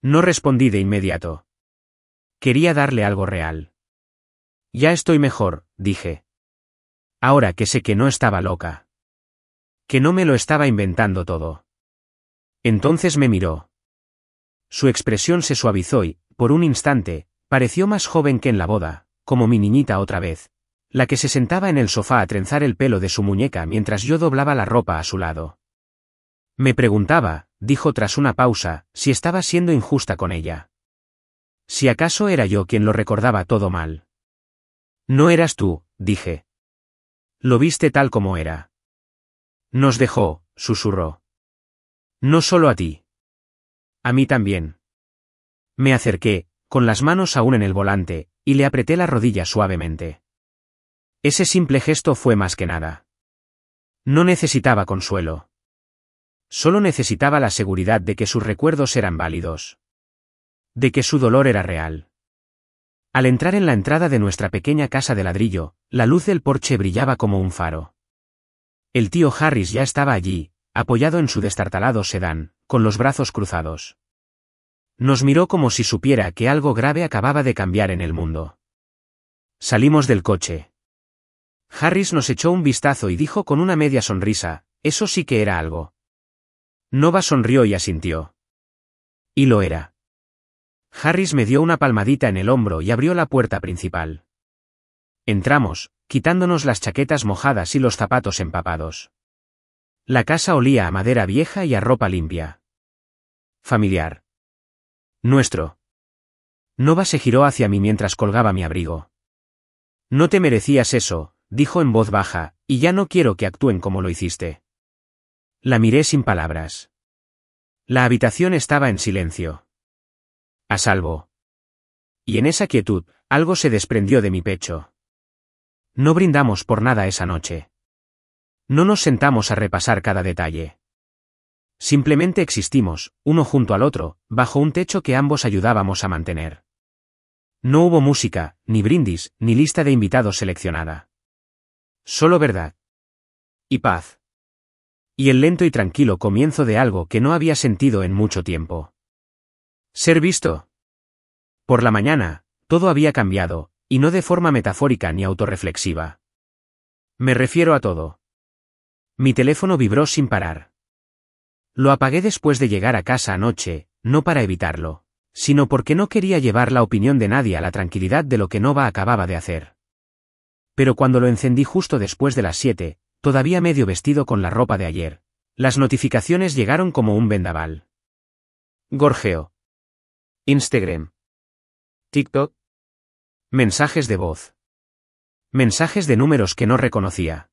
No respondí de inmediato. Quería darle algo real. Ya estoy mejor, dije. Ahora que sé que no estaba loca. Que no me lo estaba inventando todo. Entonces me miró. Su expresión se suavizó y, por un instante, pareció más joven que en la boda, como mi niñita otra vez, la que se sentaba en el sofá a trenzar el pelo de su muñeca mientras yo doblaba la ropa a su lado. Me preguntaba, dijo tras una pausa, si estaba siendo injusta con ella. Si acaso era yo quien lo recordaba todo mal. No eras tú, dije. Lo viste tal como era. Nos dejó, susurró. No solo a ti. A mí también. Me acerqué, con las manos aún en el volante, y le apreté la rodilla suavemente. Ese simple gesto fue más que nada. No necesitaba consuelo. Solo necesitaba la seguridad de que sus recuerdos eran válidos. De que su dolor era real. Al entrar en la entrada de nuestra pequeña casa de ladrillo, la luz del porche brillaba como un faro. El tío Harris ya estaba allí, apoyado en su destartalado sedán, con los brazos cruzados. Nos miró como si supiera que algo grave acababa de cambiar en el mundo. Salimos del coche. Harris nos echó un vistazo y dijo con una media sonrisa, eso sí que era algo. Nova sonrió y asintió. Y lo era. Harris me dio una palmadita en el hombro y abrió la puerta principal. Entramos, quitándonos las chaquetas mojadas y los zapatos empapados. La casa olía a madera vieja y a ropa limpia. Familiar. Nuestro. Nova se giró hacia mí mientras colgaba mi abrigo. No te merecías eso, dijo en voz baja, y ya no quiero que actúen como lo hiciste. La miré sin palabras. La habitación estaba en silencio. A salvo. Y en esa quietud, algo se desprendió de mi pecho. No brindamos por nada esa noche. No nos sentamos a repasar cada detalle. Simplemente existimos, uno junto al otro, bajo un techo que ambos ayudábamos a mantener. No hubo música, ni brindis, ni lista de invitados seleccionada. Solo verdad. Y paz. Y el lento y tranquilo comienzo de algo que no había sentido en mucho tiempo. Ser visto. Por la mañana, todo había cambiado, y no de forma metafórica ni autorreflexiva. Me refiero a todo. Mi teléfono vibró sin parar. Lo apagué después de llegar a casa anoche, no para evitarlo, sino porque no quería llevar la opinión de nadie a la tranquilidad de lo que Nova acababa de hacer. Pero cuando lo encendí justo después de las 7, todavía medio vestido con la ropa de ayer, las notificaciones llegaron como un vendaval. Gorjeo. Instagram. TikTok. Mensajes de voz. Mensajes de números que no reconocía.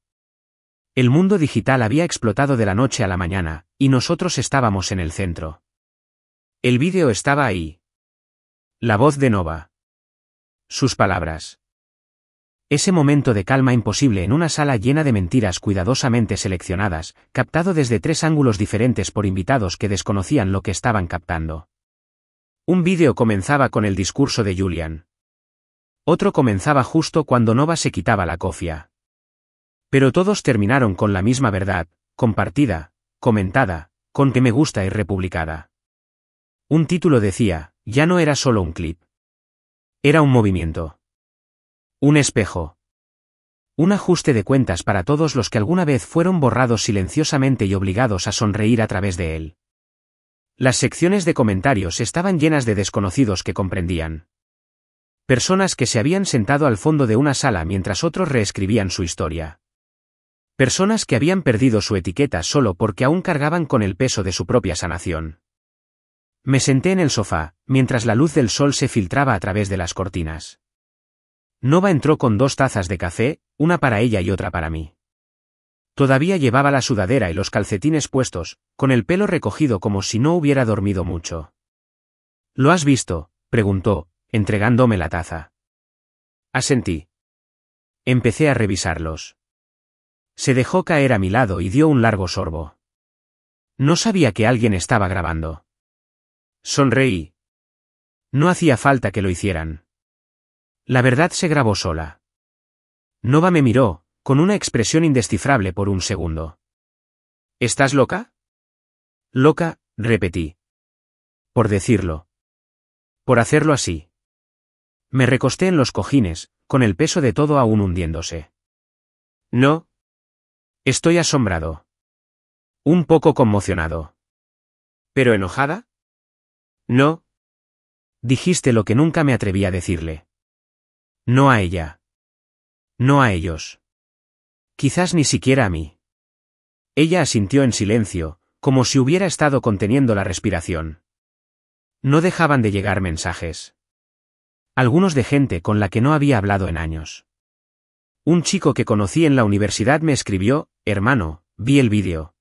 El mundo digital había explotado de la noche a la mañana, y nosotros estábamos en el centro. El vídeo estaba ahí. La voz de Nova. Sus palabras. Ese momento de calma imposible en una sala llena de mentiras cuidadosamente seleccionadas, captado desde 3 ángulos diferentes por invitados que desconocían lo que estaban captando. Un vídeo comenzaba con el discurso de Julian. Otro comenzaba justo cuando Nova se quitaba la cofia. Pero todos terminaron con la misma verdad, compartida, comentada, con que me gusta y republicada. Un título decía, ya no era solo un clip. Era un movimiento. Un espejo. Un ajuste de cuentas para todos los que alguna vez fueron borrados silenciosamente y obligados a sonreír a través de él. Las secciones de comentarios estaban llenas de desconocidos que comprendían. Personas que se habían sentado al fondo de una sala mientras otros reescribían su historia. Personas que habían perdido su etiqueta solo porque aún cargaban con el peso de su propia sanación. Me senté en el sofá, mientras la luz del sol se filtraba a través de las cortinas. Nova entró con 2 tazas de café, una para ella y otra para mí. Todavía llevaba la sudadera y los calcetines puestos, con el pelo recogido como si no hubiera dormido mucho. ¿Lo has visto?, preguntó, entregándome la taza. Asentí. Empecé a revisarlos. Se dejó caer a mi lado y dio un largo sorbo. No sabía que alguien estaba grabando. Sonreí. No hacía falta que lo hicieran. La verdad se grabó sola. Nova me miró, con una expresión indescifrable por un segundo. ¿Estás loca? Loca, repetí. Por decirlo. Por hacerlo así. Me recosté en los cojines, con el peso de todo aún hundiéndose. No. Estoy asombrado. Un poco conmocionado. ¿Pero enojada? No. Dijiste lo que nunca me atreví a decirle. No a ella. No a ellos. Quizás ni siquiera a mí. Ella asintió en silencio, como si hubiera estado conteniendo la respiración. No dejaban de llegar mensajes. Algunos de gente con la que no había hablado en años. Un chico que conocí en la universidad me escribió, hermano, vi el vídeo.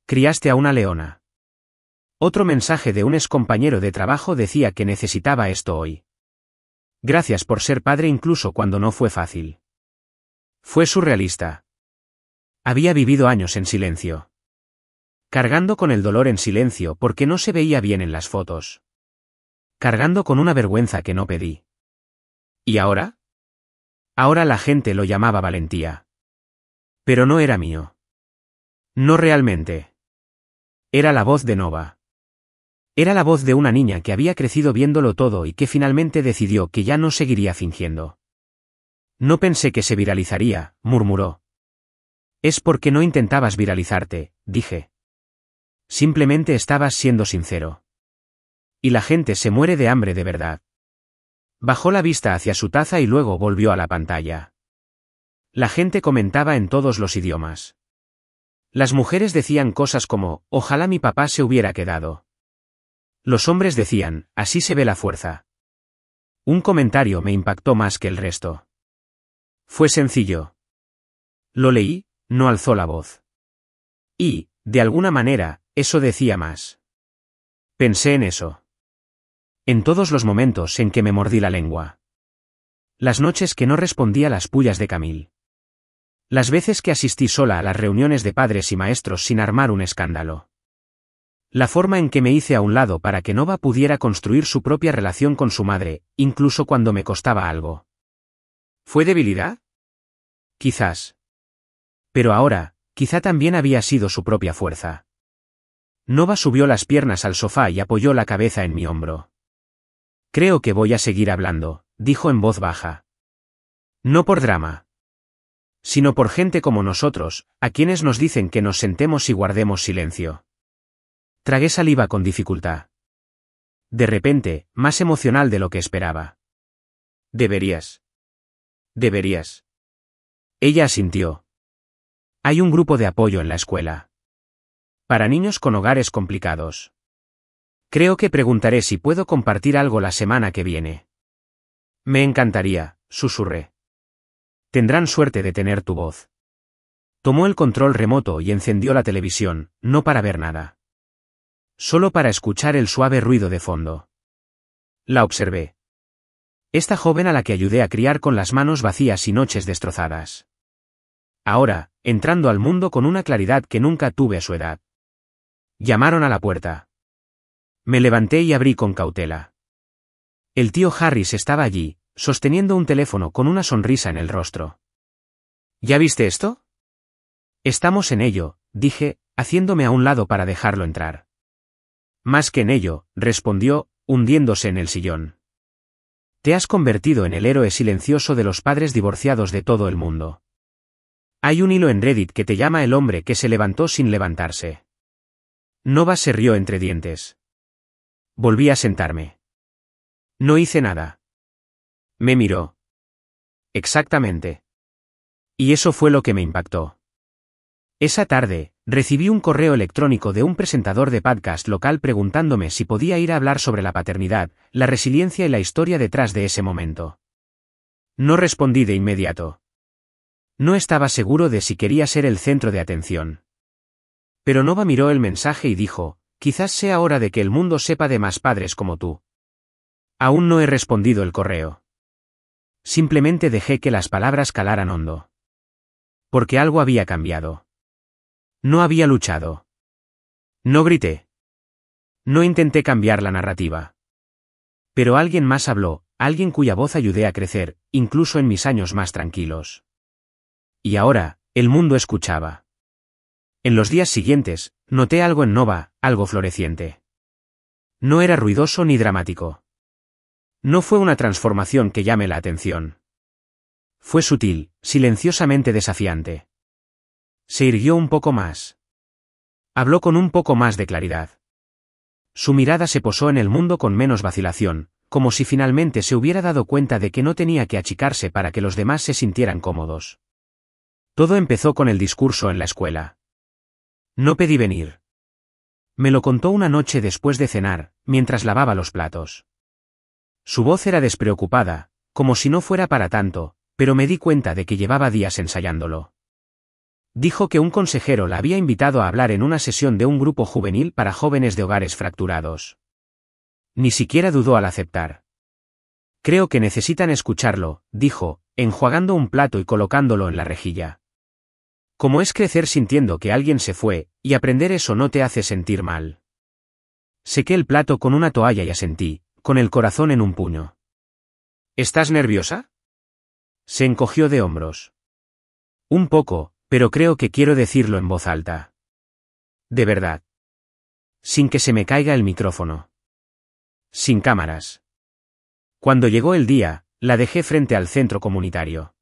Criaste a una leona. Otro mensaje de un excompañero de trabajo decía que necesitaba esto hoy. Gracias por ser padre incluso cuando no fue fácil. Fue surrealista. Había vivido años en silencio. Cargando con el dolor en silencio porque no se veía bien en las fotos. Cargando con una vergüenza que no pedí. ¿Y ahora? Ahora la gente lo llamaba valentía. Pero no era mío. No realmente. Era la voz de Nova. Era la voz de una niña que había crecido viéndolo todo y que finalmente decidió que ya no seguiría fingiendo. No pensé que se viralizaría, murmuró. Es porque no intentabas viralizarte, dije. Simplemente estabas siendo sincero. Y la gente se muere de hambre de verdad. Bajó la vista hacia su taza y luego volvió a la pantalla. La gente comentaba en todos los idiomas. Las mujeres decían cosas como, ojalá mi papá se hubiera quedado. Los hombres decían, así se ve la fuerza. Un comentario me impactó más que el resto. Fue sencillo. Lo leí, no alzó la voz. Y, de alguna manera, eso decía más. Pensé en eso. En todos los momentos en que me mordí la lengua. Las noches que no respondía las pullas de Camille. Las veces que asistí sola a las reuniones de padres y maestros sin armar un escándalo. La forma en que me hice a un lado para que Nova pudiera construir su propia relación con su madre, incluso cuando me costaba algo. ¿Fue debilidad? Quizás. Pero ahora, quizá también había sido su propia fuerza. Nova subió las piernas al sofá y apoyó la cabeza en mi hombro. Creo que voy a seguir hablando, dijo en voz baja. No por drama. Sino por gente como nosotros, a quienes nos dicen que nos sentemos y guardemos silencio. Tragué saliva con dificultad. De repente, más emocional de lo que esperaba. Deberías. Deberías. Ella asintió. Hay un grupo de apoyo en la escuela. Para niños con hogares complicados. Creo que preguntaré si puedo compartir algo la semana que viene. Me encantaría, susurré. Tendrán suerte de tener tu voz. Tomó el control remoto y encendió la televisión, no para ver nada. Solo para escuchar el suave ruido de fondo. La observé. Esta joven a la que ayudé a criar con las manos vacías y noches destrozadas. Ahora, entrando al mundo con una claridad que nunca tuve a su edad. Llamaron a la puerta. Me levanté y abrí con cautela. El tío Harris estaba allí, sosteniendo un teléfono con una sonrisa en el rostro. ¿Ya viste esto? Estamos en ello, dije, haciéndome a un lado para dejarlo entrar. Más que en ello, respondió, hundiéndose en el sillón. Te has convertido en el héroe silencioso de los padres divorciados de todo el mundo. Hay un hilo en Reddit que te llama el hombre que se levantó sin levantarse. Nova se rió entre dientes. Volví a sentarme. No hice nada. Me miró. Exactamente. Y eso fue lo que me impactó. Esa tarde, recibí un correo electrónico de un presentador de podcast local preguntándome si podía ir a hablar sobre la paternidad, la resiliencia y la historia detrás de ese momento. No respondí de inmediato. No estaba seguro de si quería ser el centro de atención. Pero Nova miró el mensaje y dijo, quizás sea hora de que el mundo sepa de más padres como tú. Aún no he respondido el correo. Simplemente dejé que las palabras calaran hondo. Porque algo había cambiado. No había luchado. No grité. No intenté cambiar la narrativa. Pero alguien más habló, alguien cuya voz ayudé a crecer, incluso en mis años más tranquilos. Y ahora, el mundo escuchaba. En los días siguientes, noté algo en Nova, algo floreciente. No era ruidoso ni dramático. No fue una transformación que llame la atención. Fue sutil, silenciosamente desafiante. Se irguió un poco más. Habló con un poco más de claridad. Su mirada se posó en el mundo con menos vacilación, como si finalmente se hubiera dado cuenta de que no tenía que achicarse para que los demás se sintieran cómodos. Todo empezó con el discurso en la escuela. No pedí venir. Me lo contó una noche después de cenar, mientras lavaba los platos. Su voz era despreocupada, como si no fuera para tanto, pero me di cuenta de que llevaba días ensayándolo. Dijo que un consejero la había invitado a hablar en una sesión de un grupo juvenil para jóvenes de hogares fracturados. Ni siquiera dudó al aceptar. Creo que necesitan escucharlo, dijo, enjuagando un plato y colocándolo en la rejilla. ¿Cómo es crecer sintiendo que alguien se fue, y aprender eso no te hace sentir mal? Sequé el plato con una toalla y asentí, con el corazón en un puño. ¿Estás nerviosa? Se encogió de hombros. Un poco, pero creo que quiero decirlo en voz alta. De verdad. Sin que se me caiga el micrófono. Sin cámaras. Cuando llegó el día, la dejé frente al centro comunitario.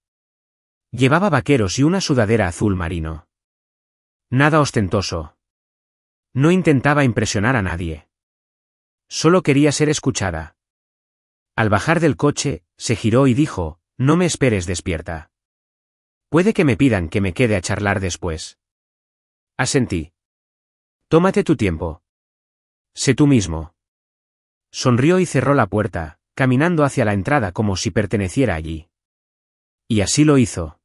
Llevaba vaqueros y una sudadera azul marino. Nada ostentoso. No intentaba impresionar a nadie. Solo quería ser escuchada. Al bajar del coche, se giró y dijo, no me esperes despierta. Puede que me pidan que me quede a charlar después. Asentí. Tómate tu tiempo. Sé tú mismo. Sonrió y cerró la puerta, caminando hacia la entrada como si perteneciera allí. Y así lo hizo.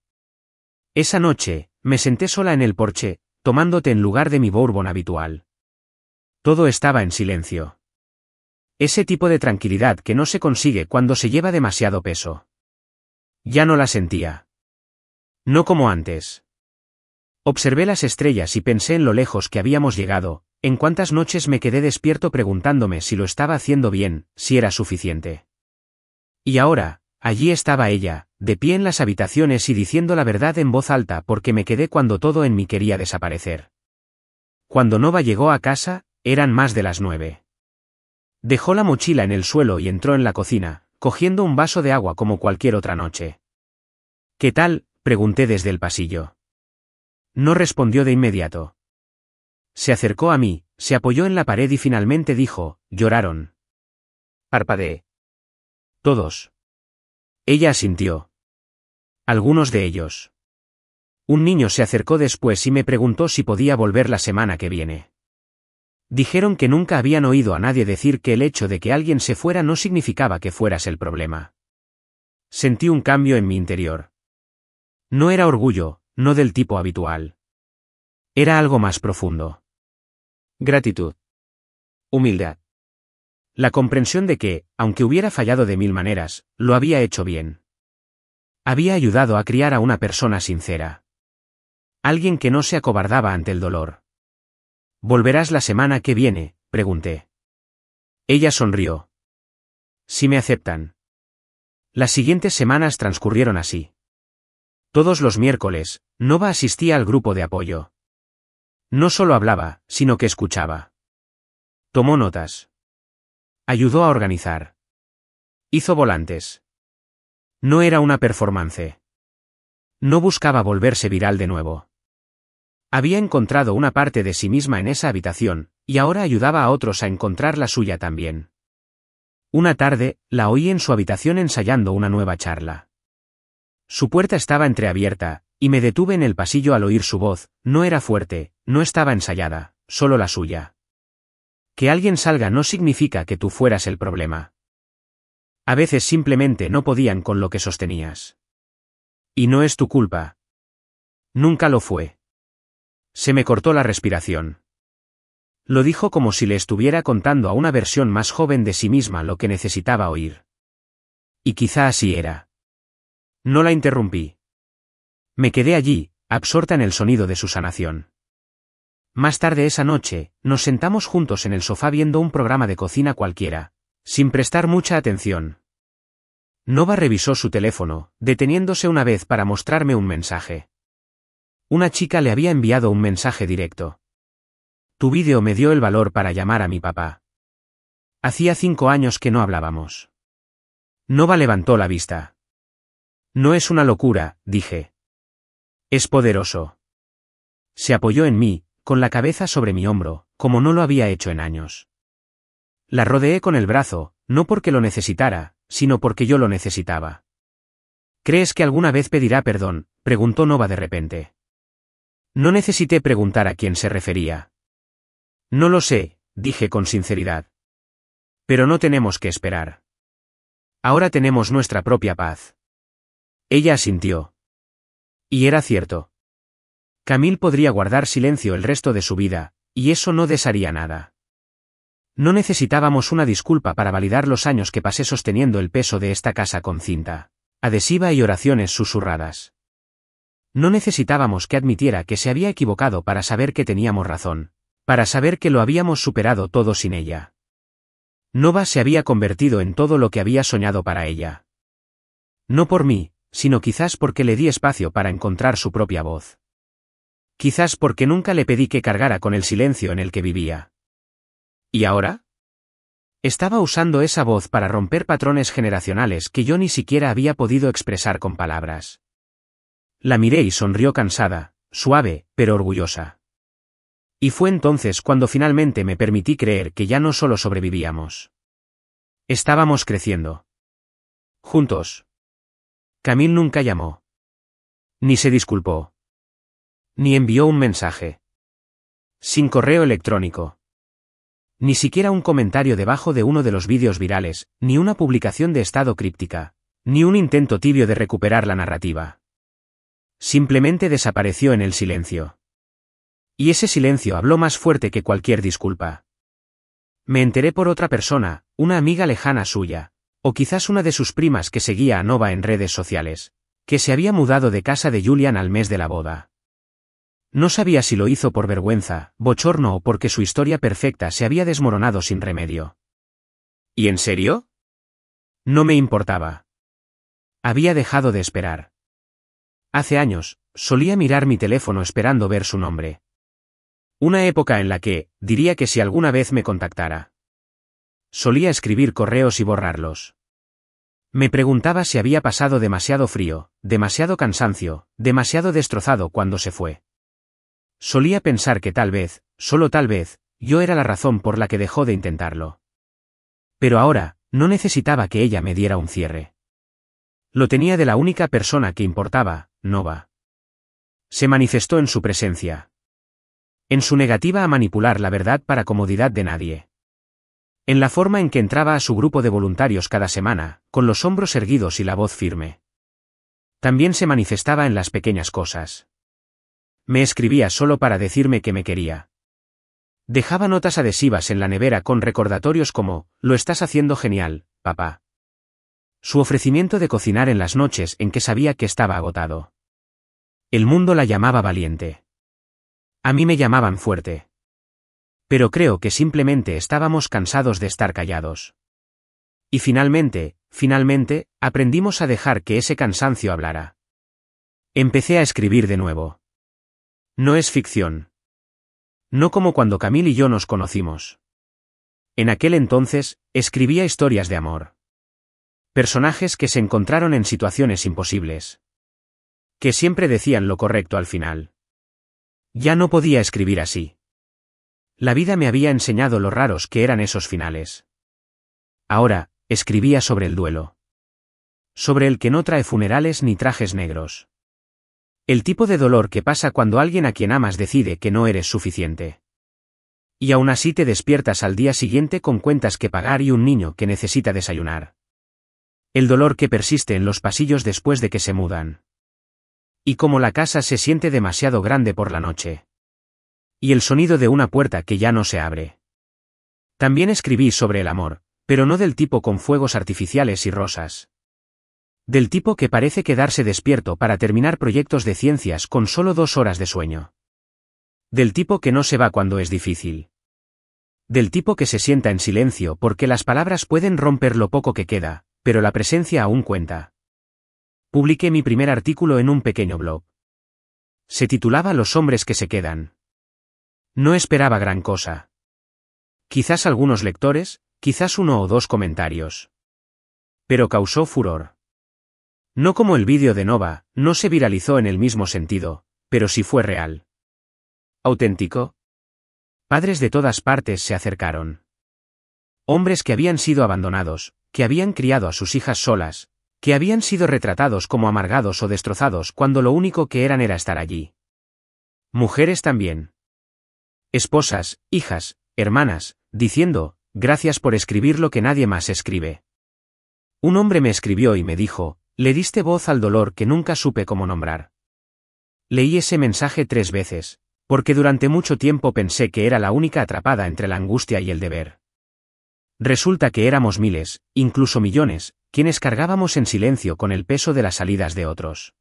Esa noche, me senté sola en el porche, tomándote en lugar de mi bourbon habitual. Todo estaba en silencio. Ese tipo de tranquilidad que no se consigue cuando se lleva demasiado peso. Ya no la sentía. No como antes. Observé las estrellas y pensé en lo lejos que habíamos llegado, en cuántas noches me quedé despierto preguntándome si lo estaba haciendo bien, si era suficiente. Y ahora, allí estaba ella, de pie en las habitaciones y diciendo la verdad en voz alta porque me quedé cuando todo en mí quería desaparecer. Cuando Nova llegó a casa, eran más de las 9. Dejó la mochila en el suelo y entró en la cocina, cogiendo un vaso de agua como cualquier otra noche. ¿Qué tal?, pregunté desde el pasillo. No respondió de inmediato. Se acercó a mí, se apoyó en la pared y finalmente dijo, ¿lloraron? Parpadeé. Todos. Ella asintió. Algunos de ellos. Un niño se acercó después y me preguntó si podía volver la semana que viene. Dijeron que nunca habían oído a nadie decir que el hecho de que alguien se fuera no significaba que fueras el problema. Sentí un cambio en mi interior. No era orgullo, no del tipo habitual. Era algo más profundo. Gratitud. Humildad. La comprensión de que, aunque hubiera fallado de 1000 maneras, lo había hecho bien. Había ayudado a criar a una persona sincera. Alguien que no se acobardaba ante el dolor. ¿Volverás la semana que viene?, pregunté. Ella sonrió. Si me aceptan. Las siguientes semanas transcurrieron así. Todos los miércoles, Nova asistía al grupo de apoyo. No solo hablaba, sino que escuchaba. Tomó notas. Ayudó a organizar. Hizo volantes. No era una performance. No buscaba volverse viral de nuevo. Había encontrado una parte de sí misma en esa habitación, y ahora ayudaba a otros a encontrar la suya también. Una tarde, la oí en su habitación ensayando una nueva charla. Su puerta estaba entreabierta, y me detuve en el pasillo al oír su voz. No era fuerte, no estaba ensayada, solo la suya. Que alguien salga no significa que tú fueras el problema. A veces simplemente no podían con lo que sostenías. Y no es tu culpa. Nunca lo fue. Se me cortó la respiración. Lo dijo como si le estuviera contando a una versión más joven de sí misma lo que necesitaba oír. Y quizá así era. No la interrumpí. Me quedé allí, absorta en el sonido de su sanación. Más tarde esa noche, nos sentamos juntos en el sofá viendo un programa de cocina cualquiera, sin prestar mucha atención. Nova revisó su teléfono, deteniéndose una vez para mostrarme un mensaje. Una chica le había enviado un mensaje directo. Tu vídeo me dio el valor para llamar a mi papá. Hacía 5 años que no hablábamos. Nova levantó la vista. No es una locura, dije. Es poderoso. Se apoyó en mí, con la cabeza sobre mi hombro, como no lo había hecho en años. La rodeé con el brazo, no porque lo necesitara, sino porque yo lo necesitaba. ¿Crees que alguna vez pedirá perdón?, preguntó Nova de repente. No necesité preguntar a quién se refería. No lo sé, dije con sinceridad. Pero no tenemos que esperar. Ahora tenemos nuestra propia paz. Ella asintió. Y era cierto. Camille podría guardar silencio el resto de su vida, y eso no desharía nada. No necesitábamos una disculpa para validar los años que pasé sosteniendo el peso de esta casa con cinta adhesiva y oraciones susurradas. No necesitábamos que admitiera que se había equivocado para saber que teníamos razón, para saber que lo habíamos superado todo sin ella. Nova se había convertido en todo lo que había soñado para ella. No por mí, sino quizás porque le di espacio para encontrar su propia voz. Quizás porque nunca le pedí que cargara con el silencio en el que vivía. ¿Y ahora? Estaba usando esa voz para romper patrones generacionales que yo ni siquiera había podido expresar con palabras. La miré y sonrió cansada, suave, pero orgullosa. Y fue entonces cuando finalmente me permití creer que ya no solo sobrevivíamos. Estábamos creciendo. Juntos. Camille nunca llamó. Ni se disculpó. Ni envió un mensaje. Sin correo electrónico. Ni siquiera un comentario debajo de uno de los vídeos virales, ni una publicación de estado críptica, ni un intento tibio de recuperar la narrativa. Simplemente desapareció en el silencio. Y ese silencio habló más fuerte que cualquier disculpa. Me enteré por otra persona, una amiga lejana suya, o quizás una de sus primas que seguía a Nova en redes sociales, que se había mudado de casa de Julian al mes de la boda. No sabía si lo hizo por vergüenza, bochorno o porque su historia perfecta se había desmoronado sin remedio. ¿Y en serio? No me importaba. Había dejado de esperar. Hace años, solía mirar mi teléfono esperando ver su nombre. Una época en la que, diría que si alguna vez me contactara. Solía escribir correos y borrarlos. Me preguntaba si había pasado demasiado frío, demasiado cansancio, demasiado destrozado cuando se fue. Solía pensar que tal vez, solo tal vez, yo era la razón por la que dejó de intentarlo. Pero ahora, no necesitaba que ella me diera un cierre. Lo tenía de la única persona que importaba, Nova. Se manifestó en su presencia. En su negativa a manipular la verdad para comodidad de nadie. En la forma en que entraba a su grupo de voluntarios cada semana, con los hombros erguidos y la voz firme. También se manifestaba en las pequeñas cosas. Me escribía solo para decirme que me quería. Dejaba notas adhesivas en la nevera con recordatorios como, lo estás haciendo genial, papá. Su ofrecimiento de cocinar en las noches en que sabía que estaba agotado. El mundo la llamaba valiente. A mí me llamaban fuerte. Pero creo que simplemente estábamos cansados de estar callados. Y finalmente, aprendimos a dejar que ese cansancio hablara. Empecé a escribir de nuevo. No es ficción. No como cuando Camille y yo nos conocimos. En aquel entonces, escribía historias de amor. Personajes que se encontraron en situaciones imposibles. Que siempre decían lo correcto al final. Ya no podía escribir así. La vida me había enseñado lo raros que eran esos finales. Ahora, escribía sobre el duelo. Sobre el que no trae funerales ni trajes negros. El tipo de dolor que pasa cuando alguien a quien amas decide que no eres suficiente. Y aún así te despiertas al día siguiente con cuentas que pagar y un niño que necesita desayunar. El dolor que persiste en los pasillos después de que se mudan. Y como la casa se siente demasiado grande por la noche. Y el sonido de una puerta que ya no se abre. También escribí sobre el amor, pero no del tipo con fuegos artificiales y rosas. Del tipo que parece quedarse despierto para terminar proyectos de ciencias con solo 2 horas de sueño. Del tipo que no se va cuando es difícil. Del tipo que se sienta en silencio porque las palabras pueden romper lo poco que queda, pero la presencia aún cuenta. Publiqué mi primer artículo en un pequeño blog. Se titulaba Los hombres que se quedan. No esperaba gran cosa. Quizás algunos lectores, quizás 1 o 2 comentarios. Pero causó furor. No como el vídeo de Nova, no se viralizó en el mismo sentido, pero sí fue real. ¿Auténtico? Padres de todas partes se acercaron. Hombres que habían sido abandonados, que habían criado a sus hijas solas, que habían sido retratados como amargados o destrozados cuando lo único que eran era estar allí. Mujeres también. Esposas, hijas, hermanas, diciendo, gracias por escribir lo que nadie más escribe. Un hombre me escribió y me dijo, le diste voz al dolor que nunca supe cómo nombrar. Leí ese mensaje 3 veces, porque durante mucho tiempo pensé que era la única atrapada entre la angustia y el deber. Resulta que éramos miles, incluso millones, quienes cargábamos en silencio con el peso de las salidas de otros.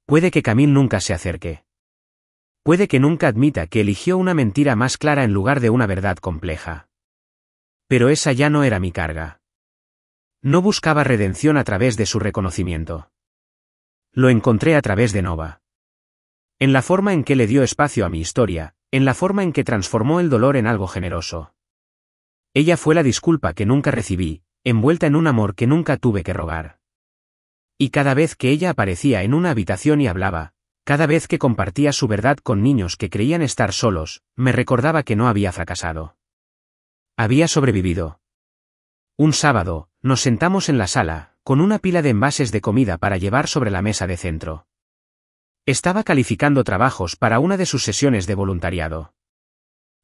Puede que Camille nunca se acerque. Puede que nunca admita que eligió una mentira más clara en lugar de una verdad compleja. Pero esa ya no era mi carga. No buscaba redención a través de su reconocimiento. Lo encontré a través de Nova. En la forma en que le dio espacio a mi historia, en la forma en que transformó el dolor en algo generoso. Ella fue la disculpa que nunca recibí, envuelta en un amor que nunca tuve que rogar. Y cada vez que ella aparecía en una habitación y hablaba, cada vez que compartía su verdad con niños que creían estar solos, me recordaba que no había fracasado. Había sobrevivido. Un sábado, nos sentamos en la sala, con una pila de envases de comida para llevar sobre la mesa de centro. Estaba calificando trabajos para una de sus sesiones de voluntariado.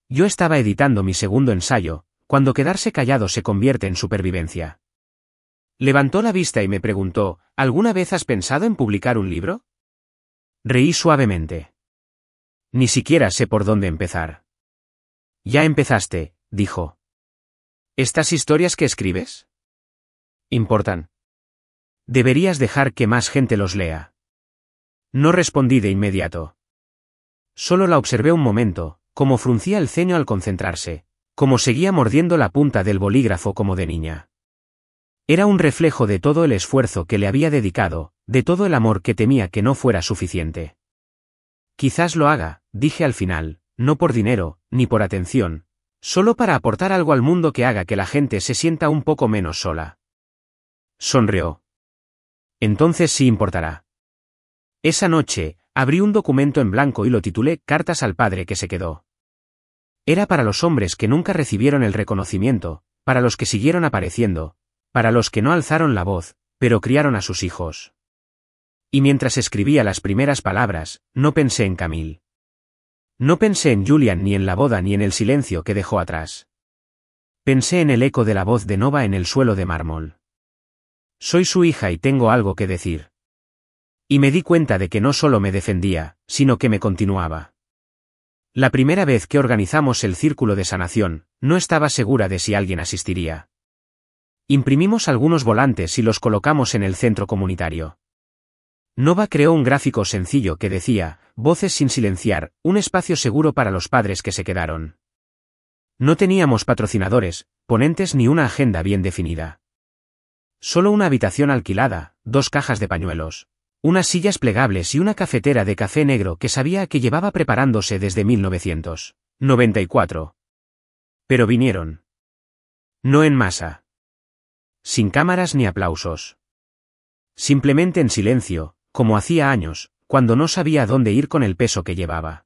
Yo estaba editando mi segundo ensayo, cuando quedarse callado se convierte en supervivencia. Levantó la vista y me preguntó, ¿alguna vez has pensado en publicar un libro? Reí suavemente. Ni siquiera sé por dónde empezar. Ya empezaste, dijo. ¿Estas historias que escribes? ¿Importan? Deberías dejar que más gente los lea. No respondí de inmediato. Solo la observé un momento, como fruncía el ceño al concentrarse, como seguía mordiendo la punta del bolígrafo como de niña. Era un reflejo de todo el esfuerzo que le había dedicado, de todo el amor que temía que no fuera suficiente. Quizás lo haga, dije al final, no por dinero, ni por atención, solo para aportar algo al mundo que haga que la gente se sienta un poco menos sola. Sonrió. Entonces sí importará. Esa noche, abrí un documento en blanco y lo titulé Cartas al padre que se quedó. Era para los hombres que nunca recibieron el reconocimiento, para los que siguieron apareciendo, para los que no alzaron la voz, pero criaron a sus hijos. Y mientras escribía las primeras palabras, no pensé en Camille. No pensé en Julian ni en la boda ni en el silencio que dejó atrás. Pensé en el eco de la voz de Nova en el suelo de mármol. Soy su hija y tengo algo que decir. Y me di cuenta de que no solo me defendía, sino que me continuaba. La primera vez que organizamos el círculo de sanación, no estaba segura de si alguien asistiría. Imprimimos algunos volantes y los colocamos en el centro comunitario. Nova creó un gráfico sencillo que decía, Voces sin silenciar, un espacio seguro para los padres que se quedaron. No teníamos patrocinadores, ponentes ni una agenda bien definida. Solo una habitación alquilada, 2 cajas de pañuelos, unas sillas plegables y una cafetera de café negro que sabía que llevaba preparándose desde 1994. Pero vinieron. No en masa. Sin cámaras ni aplausos. Simplemente en silencio, como hacía años, cuando no sabía a dónde ir con el peso que llevaba.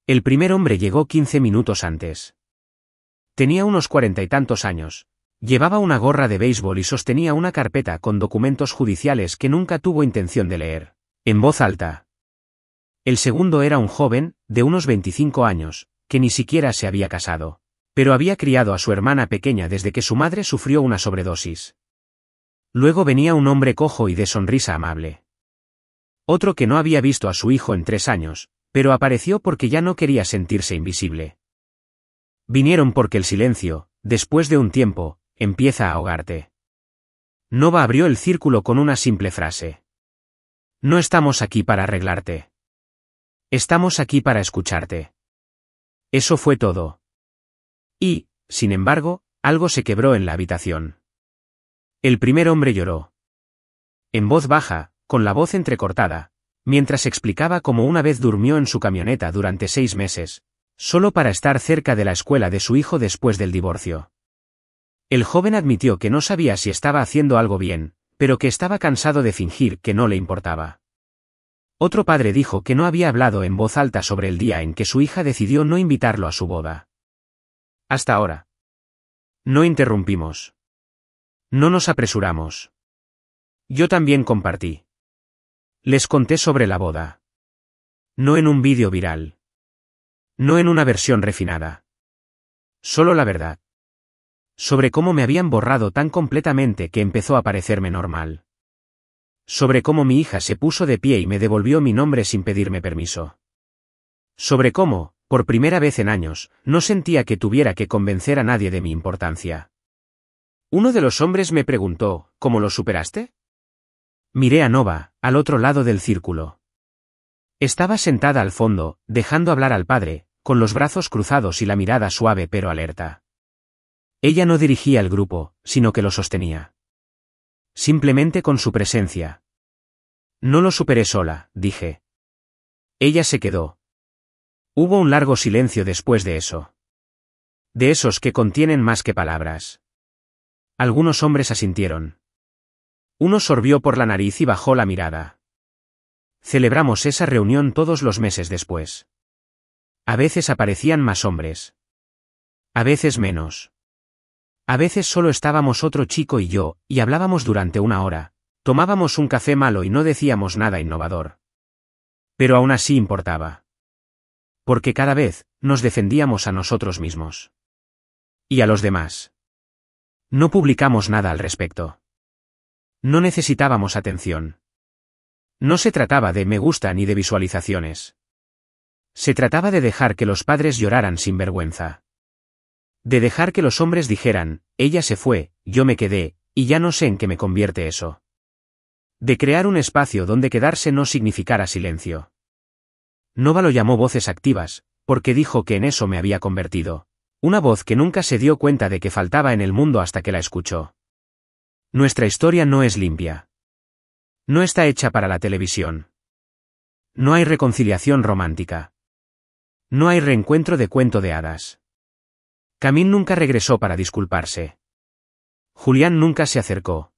El primer hombre llegó 15 minutos antes. Tenía unos 40 y tantos años. Llevaba una gorra de béisbol y sostenía una carpeta con documentos judiciales que nunca tuvo intención de leer, en voz alta. El segundo era un joven, de unos 25 años, que ni siquiera se había casado, pero había criado a su hermana pequeña desde que su madre sufrió una sobredosis. Luego venía un hombre cojo y de sonrisa amable. Otro que no había visto a su hijo en 3 años, pero apareció porque ya no quería sentirse invisible. Vinieron porque el silencio, después de un tiempo, empieza a ahogarte. Nova abrió el círculo con una simple frase. No estamos aquí para arreglarte. Estamos aquí para escucharte. Eso fue todo. Y, sin embargo, algo se quebró en la habitación. El primer hombre lloró. En voz baja, con la voz entrecortada, mientras explicaba cómo una vez durmió en su camioneta durante 6 meses, solo para estar cerca de la escuela de su hijo después del divorcio. El joven admitió que no sabía si estaba haciendo algo bien, pero que estaba cansado de fingir que no le importaba. Otro padre dijo que no había hablado en voz alta sobre el día en que su hija decidió no invitarlo a su boda. Hasta ahora. No interrumpimos. No nos apresuramos. Yo también compartí. Les conté sobre la boda. No en un vídeo viral. No en una versión refinada. Solo la verdad. Sobre cómo me habían borrado tan completamente que empezó a parecerme normal. Sobre cómo mi hija se puso de pie y me devolvió mi nombre sin pedirme permiso. Sobre cómo, por primera vez en años, no sentía que tuviera que convencer a nadie de mi importancia. Uno de los hombres me preguntó, ¿cómo lo superaste? Miré a Nova, al otro lado del círculo. Estaba sentada al fondo, dejando hablar al padre, con los brazos cruzados y la mirada suave pero alerta. Ella no dirigía el grupo, sino que lo sostenía. Simplemente con su presencia. No lo superé sola, dije. Ella se quedó. Hubo un largo silencio después de eso. De esos que contienen más que palabras. Algunos hombres asintieron. Uno sorbió por la nariz y bajó la mirada. Celebramos esa reunión todos los meses después. A veces aparecían más hombres. A veces menos. A veces solo estábamos otro chico y yo, y hablábamos durante una hora, tomábamos un café malo y no decíamos nada innovador. Pero aún así importaba. Porque cada vez, nos defendíamos a nosotros mismos. Y a los demás. No publicamos nada al respecto. No necesitábamos atención. No se trataba de me gusta ni de visualizaciones. Se trataba de dejar que los padres lloraran sin vergüenza. De dejar que los hombres dijeran, ella se fue, yo me quedé, y ya no sé en qué me convierte eso. De crear un espacio donde quedarse no significara silencio. Nova lo llamó voces activas, porque dijo que en eso me había convertido. Una voz que nunca se dio cuenta de que faltaba en el mundo hasta que la escuchó. Nuestra historia no es limpia. No está hecha para la televisión. No hay reconciliación romántica. No hay reencuentro de cuento de hadas. Camín nunca regresó para disculparse. Julián nunca se acercó.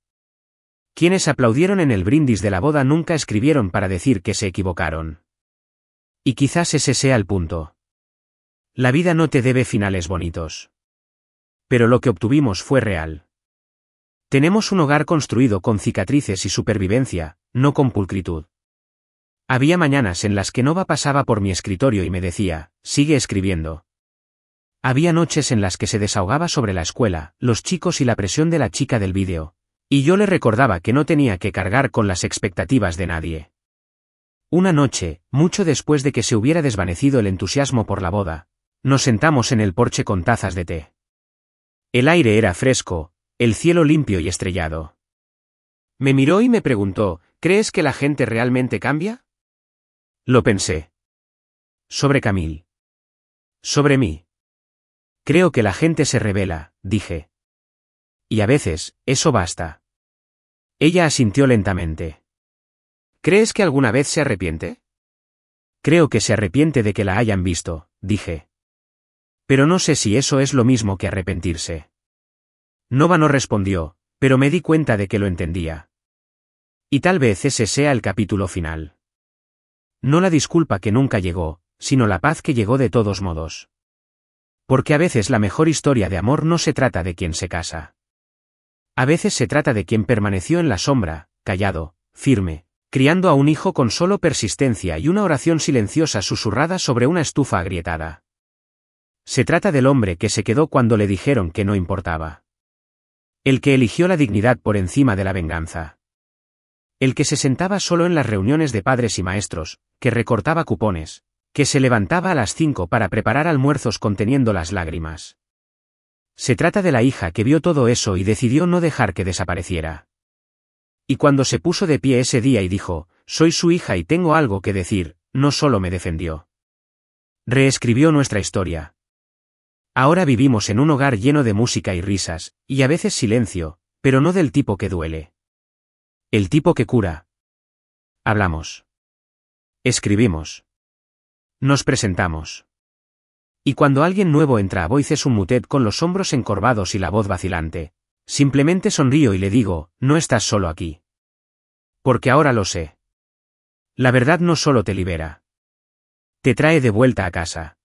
Quienes aplaudieron en el brindis de la boda nunca escribieron para decir que se equivocaron. Y quizás ese sea el punto. La vida no te debe finales bonitos. Pero lo que obtuvimos fue real. Tenemos un hogar construido con cicatrices y supervivencia, no con pulcritud. Había mañanas en las que Nova pasaba por mi escritorio y me decía, sigue escribiendo. Había noches en las que se desahogaba sobre la escuela, los chicos y la presión de la chica del vídeo, y yo le recordaba que no tenía que cargar con las expectativas de nadie. Una noche, mucho después de que se hubiera desvanecido el entusiasmo por la boda, nos sentamos en el porche con tazas de té. El aire era fresco, el cielo limpio y estrellado. Me miró y me preguntó, ¿crees que la gente realmente cambia? Lo pensé. Sobre Camille. Sobre mí. Creo que la gente se revela, dije. Y a veces, eso basta. Ella asintió lentamente. ¿Crees que alguna vez se arrepiente? Creo que se arrepiente de que la hayan visto, dije. Pero no sé si eso es lo mismo que arrepentirse. Nova no respondió, pero me di cuenta de que lo entendía. Y tal vez ese sea el capítulo final. No la disculpa que nunca llegó, sino la paz que llegó de todos modos. Porque a veces la mejor historia de amor no se trata de quien se casa. A veces se trata de quien permaneció en la sombra, callado, firme, criando a un hijo con solo persistencia y una oración silenciosa susurrada sobre una estufa agrietada. Se trata del hombre que se quedó cuando le dijeron que no importaba. El que eligió la dignidad por encima de la venganza. El que se sentaba solo en las reuniones de padres y maestros, que recortaba cupones, que se levantaba a las 5 para preparar almuerzos conteniendo las lágrimas. Se trata de la hija que vio todo eso y decidió no dejar que desapareciera. Y cuando se puso de pie ese día y dijo, soy su hija y tengo algo que decir, no solo me defendió. Reescribió nuestra historia. Ahora vivimos en un hogar lleno de música y risas, y a veces silencio, pero no del tipo que duele. El tipo que cura. Hablamos. Escribimos. Nos presentamos. Y cuando alguien nuevo entra a Voices Unmuted con los hombros encorvados y la voz vacilante, simplemente sonrío y le digo, no estás solo aquí. Porque ahora lo sé. La verdad no solo te libera. Te trae de vuelta a casa.